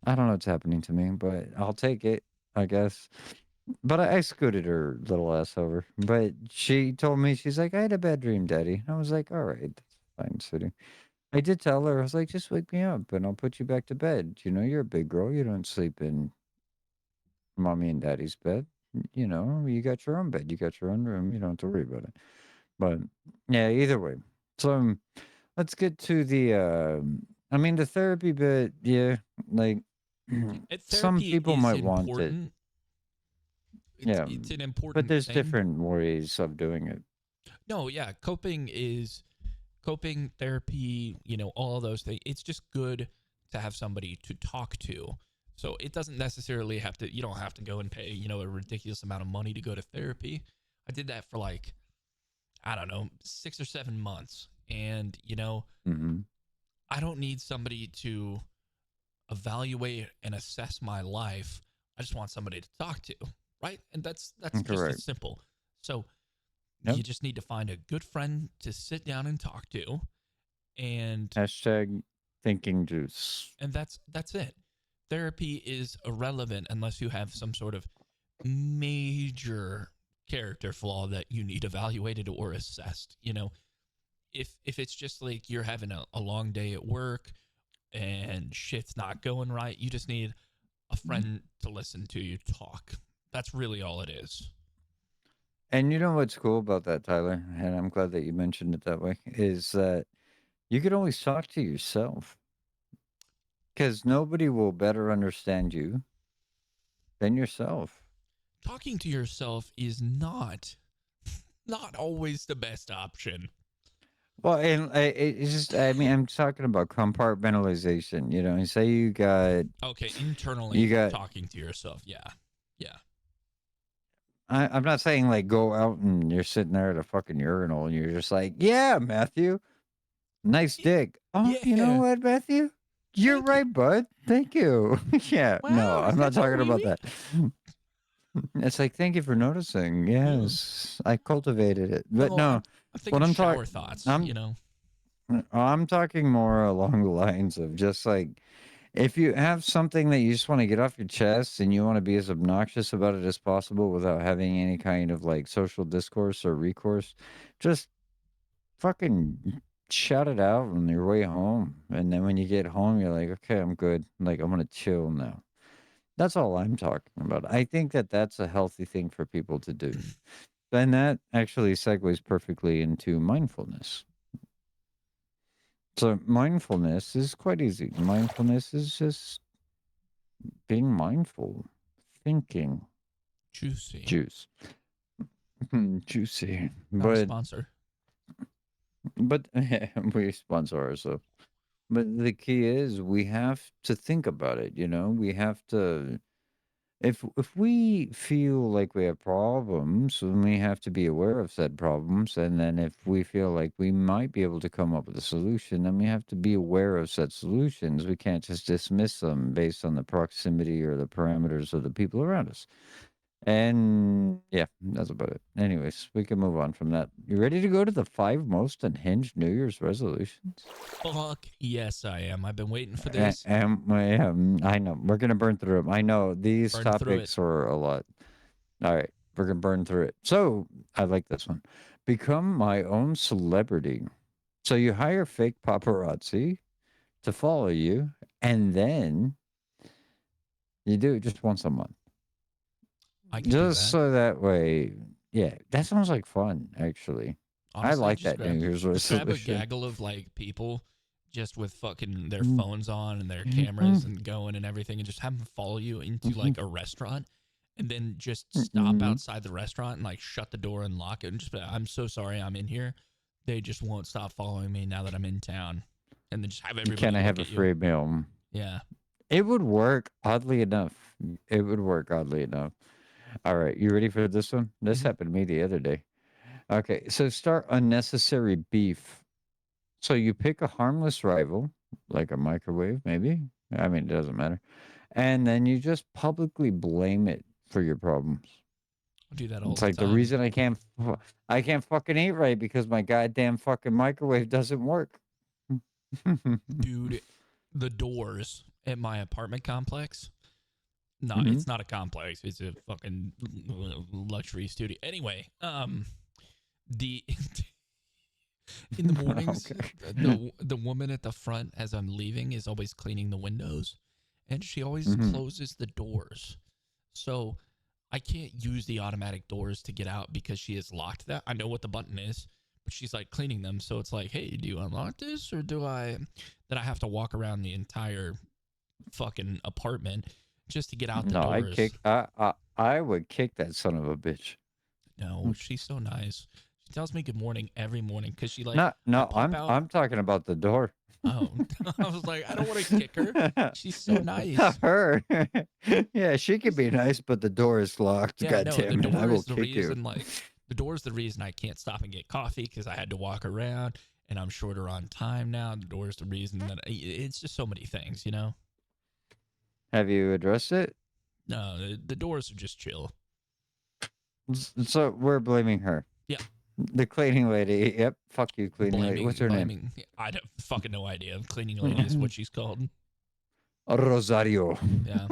I don't know what's happening to me, but I'll take it, I guess. But I scooted her little ass over. But she told me, she's like, I had a bad dream, Daddy. I was like, all right, that's fine, sweetie. I did tell her, I was like, just wake me up and I'll put you back to bed. You're a big girl. You don't sleep in mommy and daddy's bed. You got your own bed. You got your own room. You don't have to worry about it. But yeah, either way. So let's get to the therapy bit. Yeah, like some therapy people is might want it. important. It's Yeah, it's an but important there's thing. different ways of doing it. No, yeah, coping therapy, all of those things. It's just good to have somebody to talk to. So it doesn't necessarily you don't have to go and pay, a ridiculous amount of money to go to therapy. I did that for like, I don't know, 6 or 7 months. And, Hmm. I don't need somebody to evaluate and assess my life. I just want somebody to talk to, right? And that's just as Correct. simple. So Yep. you just need to find a good friend to sit down and talk to, and Hashtag thinking juice. that's it. Therapy is irrelevant unless you have some sort of major character flaw that you need evaluated or assessed. If it's just like you're having a long day at work and shit's not going right, you just need a friend to listen to you talk. That's really all it is. And you know what's cool about that, Tyler? And I'm glad that you mentioned it that way, is that you can always talk to yourself because nobody will better understand you than yourself. Talking to yourself is not always the best option. Well, and it's just, I'm talking about compartmentalization. Say Okay, you internally got, talking to yourself. Yeah. Yeah. I'm not saying like go out and you're sitting there at a fucking urinal and you're just like, yeah, Matthew. Nice dick. Oh, you know Yeah. what, Matthew? You're Thank you. right, bud. Thank you. Yeah, no, Wow, is I'm not that so talking about wee-wee? that. It's like, thank you for noticing. Yeah. Yes, I cultivated it. But No, no, I'm what thinking I'm shower talking, thoughts, I'm you know? I'm talking more along the lines of just like if you have something that you just want to get off your chest and you want to be as obnoxious about it as possible without having any kind of like social discourse or recourse, just fucking shout it out on your way home. And then when you get home, you're like, okay, I'm good. Like, I'm going to chill now. That's all I'm talking about. I think that that's a healthy thing for people to do. And that actually segues perfectly into mindfulness. So, mindfulness is quite easy. Mindfulness is just being mindful, thinking, Juicy. juice, juicy. Not a sponsor. But we sponsor ourselves. But the key is we have to think about it, you know? We have to if we feel like we have problems, then we have to be aware of said problems. And then if we feel like we might be able to come up with a solution, then we have to be aware of said solutions. We can't just dismiss them based on the proximity or the parameters of the people around us. And yeah, that's about it. Anyways, we can move on from that. You ready to go to the 5 most unhinged New Year's resolutions? Fuck yes, I am. I've been waiting for And, this. I know we're gonna burn through them. I know these Burn through it. topics are a lot. All right, we're gonna burn through it. So I like this one. Become my own celebrity. So you hire fake paparazzi to follow you, and then you do it just once a month. I could do Just that. so that way, yeah, that sounds like fun, actually. I Honestly, like that New Year's just grab a resolution. gaggle of like people just with fucking their Mm, phones on and their mm, cameras and going and everything and just have them follow you into mhm, like a restaurant and then just stop mhm. outside the restaurant and like shut the door and lock it and just be like, I'm so sorry I'm in here. They just won't stop following me now that I'm in town. And then just have Can everybody I have look a at you. free meal? Yeah. It would work, oddly enough. It would work, oddly enough. All right, you ready for this one? This Hmm. happened to me the other day. Okay, so start unnecessary beef. So you pick a harmless rival, like a microwave, maybe. I mean, it doesn't matter. And then you just publicly blame it for your problems. I do that all It's the like the time. reason I can't fucking eat right because my goddamn fucking microwave doesn't work. Dude, the doors at my apartment complex. No, Hmm. it's not a complex. It's a fucking luxury studio. Anyway, the in the mornings, Okay. the woman at the front as I'm leaving is always cleaning the windows, and she always Hmm. closes the doors. So I can't use the automatic doors to get out because she has locked that. I know what the button is, but she's like cleaning them. So it's like, hey, do you unlock this or do I? Then I have to walk around the entire fucking apartment just to get out the No, doors. I would kick that son of a bitch. No, she's so nice. She tells me good morning every morning because she like No, I no, pop out. I'm talking about the door. Oh, I was like, I don't want to kick her. She's so nice. Her. Yeah, she can be nice, but the door is locked. Yeah, God no, the damn it, I door will is the kick you. reason. Like the door is the reason I can't stop and get coffee because I had to walk around, and I'm shorter on time now. The door is the reason that it's just so many things, you know. Have you addressed it? No, the doors are just chill. So we're blaming her. Yeah, The cleaning lady. Yep. Fuck you, cleaning lady. What's her name? blaming. I don't fucking no idea. Cleaning lady is what she's called. Rosario. Yeah.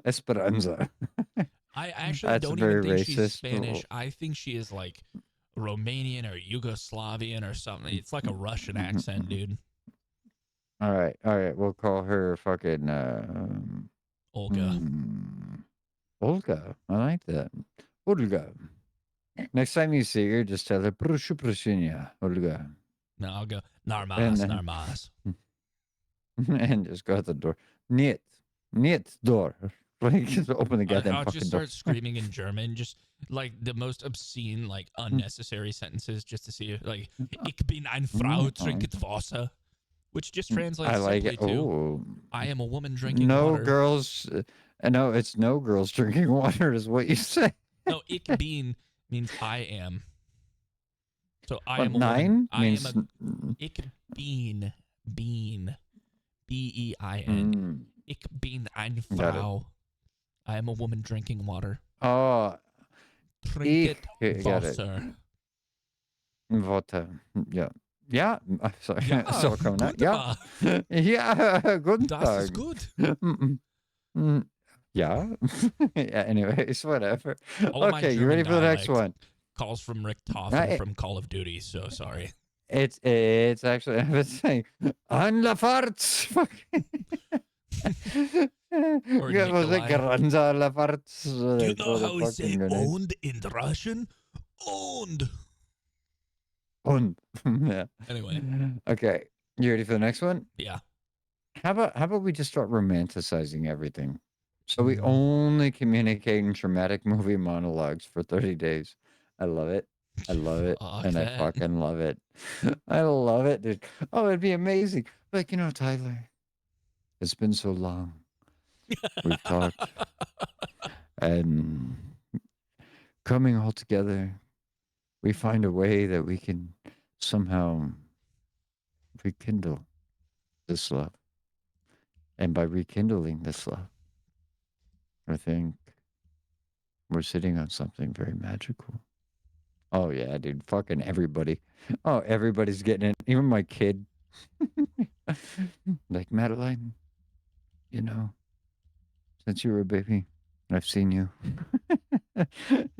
Esperanza. I actually That's don't even very think she's racist. Spanish. I think she is like Romanian or Yugoslavian or something. It's like a Russian accent, dude. All right, all right. We'll call her fucking Olga. hmm, Olga. I like that. Olga. Next time you see her, just tell her "Proszę prosienia, Olga," No, I'll go and Narmas, then Narmas. and just go out the door. Niet, niet door. Like just open the goddamn I'll just fucking door. start screaming in German, just like the most obscene, like unnecessary sentences, just to see like "Ich bin ein Frau trinket Wasser," which just I translates like simply it. to Oh, "I am a woman drinking no water." girls. No, it's no girls drinking water, is what you say. No, "Ich bin" means I am. So I Well, am a woman. 9 I am means. a ich bin Bein. Mm, Ich bin eine got it. Frau. I am a woman drinking water. Oh, Trinket got it. Wasser. Water. Yeah. Yeah. Sorry. Ja, So coming out. Yeah. wunderbar. Yeah. Guten Das ist Tag. gut. Mm, yeah. Yeah. Anyways, whatever. All of my Okay, you German ready for the next dialect one? calls from Rick Toffel Right. from Call of Duty, so sorry. It's actually I was saying an la farts. Fuck. Or Yeah, was it Nikolai. Granza la farts? Do you They know throw the how we say fucking grenade. owned in Russian? Owned. Und. Yeah. Anyway, Okay. You ready for the next one? yeah. How about we just start romanticizing everything? So we Mm. only communicate in traumatic movie monologues for 30 days. I love it. I love it. Fuck And I that. fucking love it. I love it, dude. Oh, it'd be amazing. Like, Tyler, it's been so long. We've talked. And coming all together, we find a way that we can somehow rekindle this love. And by rekindling this love, I think we're sitting on something very magical. Oh, yeah, dude. Fucking everybody. Oh, everybody's getting it. Even my kid. Like, Madeline, since you were a baby, I've seen you.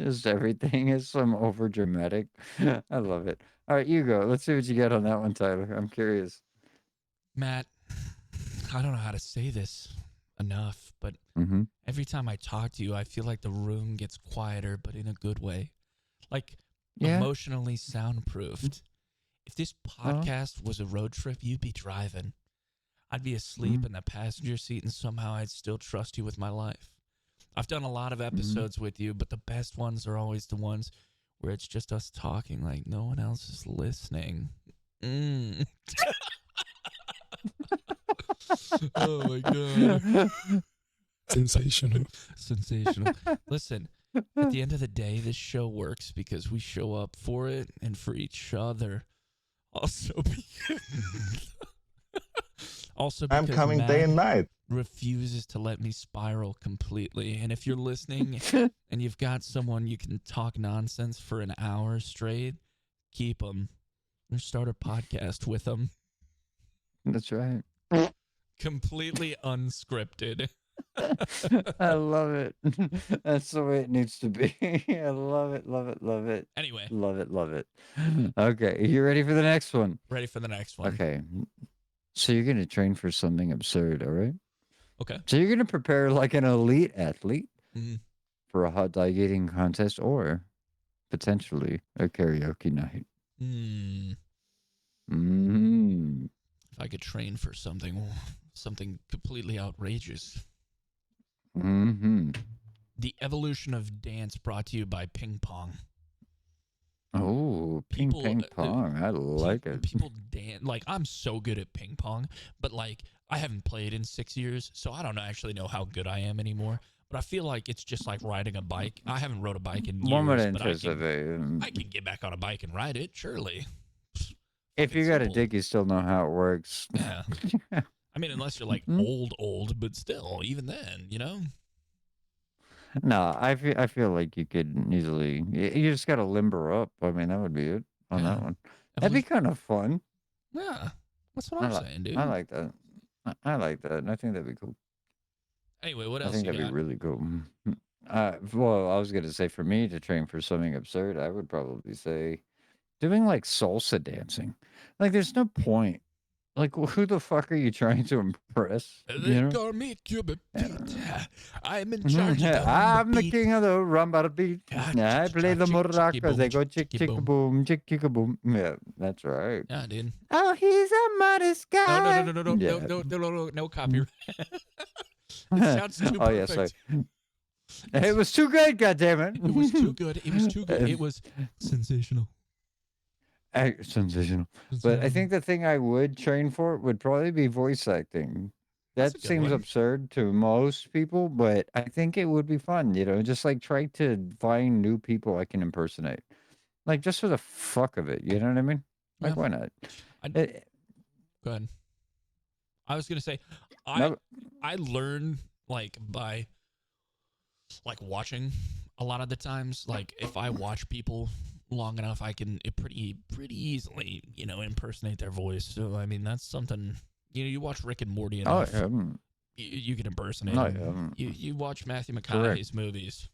Just everything is some over dramatic. I love it. All right, you go. Let's see what you get on that one, Tyler. I'm curious. Matt, I don't know how to say this enough, but Mm-hmm. every time I talk to you, I feel like the room gets quieter, but in a good way. Like Yeah. emotionally soundproofed. If this podcast was a road trip, you'd be driving. I'd be asleep in the passenger seat, and somehow I'd still trust you with my life. I've done a lot of episodes with you, but the best ones are always the ones where it's just us talking, like no one else is listening. Oh my god. Sensational. Sensational. Listen, at the end of the day, this show works because we show up for it and for each other. Also because I'm coming Matt day and night. refuses to let me spiral completely. And if you're listening and you've got someone you can talk nonsense for an hour straight, keep them. Or start a podcast with them. That's right. Completely unscripted. I love it. That's the way it needs to be. I love it, love it, love it. Anyway, Love it, love it. Okay, you ready for the next one? ready for the next one. Okay. So you're going to train for something absurd, all right? Okay. So you're going to prepare like an elite athlete Mhm. for a hot dog eating contest or potentially a karaoke night. Hmm. Mm. If I could train for something completely outrageous. Mm-hmm. The evolution of dance brought to you by ping pong. Oh, ping People, pong pong. I like it. People dance. Like, I'm so good at ping pong, but like, I haven't played in 6 years, so I don't actually know how good I am anymore. But I feel like it's just like riding a bike. I haven't rode a bike in One would years, but anticipate. I can get back on a bike and ride it, surely. If you Fucking got a simple. dick, you still know how it works. Yeah. I mean, unless you're like old, but still, even then, No, I feel like you could easily. You just got to limber up. I mean, that would be it on that Yeah. one. That'd be kind of fun. Yeah, that's what I'm saying, dude. I like that. I like that. And I think that'd be cool. Anyway, what I else think you that'd got? be really cool. Well, I was gonna say for me to train for something absurd, I would probably say doing like salsa dancing. Like, there's no point. Like, who the fuck are you trying to impress? They call me Cuba Pete. I'm in charge of the I'm the beat. king of the rumba beat. I play the maracas. They go chick chick boom, chick chick boom. Yeah, that's right. Yeah, dude. Oh, he's a modest guy. No copyright. It sounds too Oh yeah, perfect. sorry. It was too good, goddammit. It was too good. It was too good. It was sensational. Sensational. But I think the thing I would train for would probably be voice acting. That's a That good seems one. absurd to most people, but I think it would be fun, just like try to find new people I can impersonate. Like just for the fuck of it. You know what I mean? Like Yeah. why not? Go ahead. I was gonna say, No, I learn like by like watching a lot of the times. Like if I watch people long enough, I can pretty easily impersonate their voice. So I mean that's something. You watch Rick and Morty oh, enough, you can impersonate no, him. You watch Matthew correct. McConaughey's movies,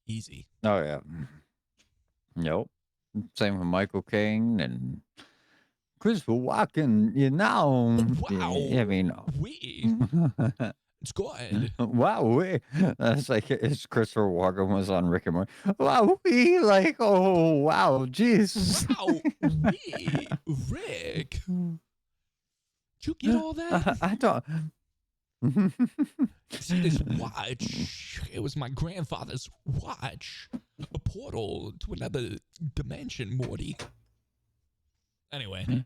easy. Oh yeah. Nope. Same with Michael Caine and Christopher Walken. You know. Wow, I mean. it's good. Wow, that's like it's Christopher Walken was on Rick and Morty. Wow, like oh wow, Jesus. Wow, Rick, did you get all that? I don't. See this watch? It was my grandfather's watch. A portal to another dimension, Morty. Anyway.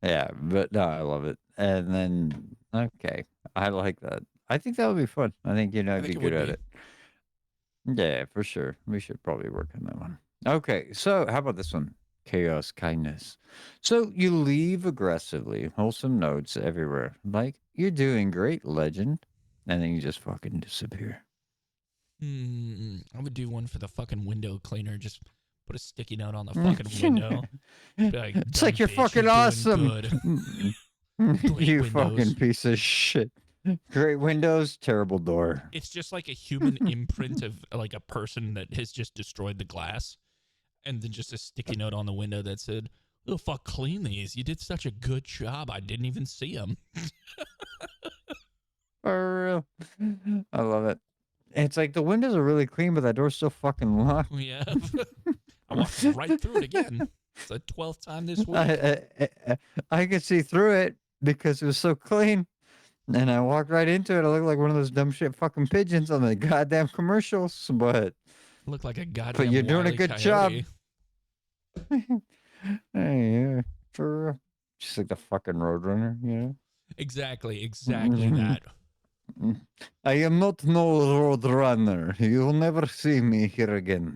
Yeah, but no, I love it. And then okay, I like that. I think that would be fun. I think I'd be good at it. Yeah, for sure. We should probably work on that one. Okay, so how about this one? Chaos, kindness. So you leave aggressively, wholesome notes everywhere. Like, you're doing great, legend. And then you just fucking disappear. I would do one for the fucking window cleaner. Just put a sticky note on the fucking window. Be like, It's like you're bitch, fucking doing awesome. good. You windows. fucking piece of shit. Great windows, terrible door. It's just like a human imprint of like a person that has just destroyed the glass. And then just a sticky note on the window that said, "Oh fuck, clean these. You did such a good job. I didn't even see them." For real. I love it. It's like the windows are really clean, but that door's still fucking locked. Yeah. I walked right through it again. It's the 12th time this week. I could see through it because it was so clean. And I walked right into it. I looked like one of those dumb shit fucking pigeons on the goddamn commercials. But Look like a goddamn you're doing a Wile E. good job. Coyote. Hey, for real. Just like the fucking Roadrunner, Exactly that. I am not no Roadrunner. You'll never see me here again.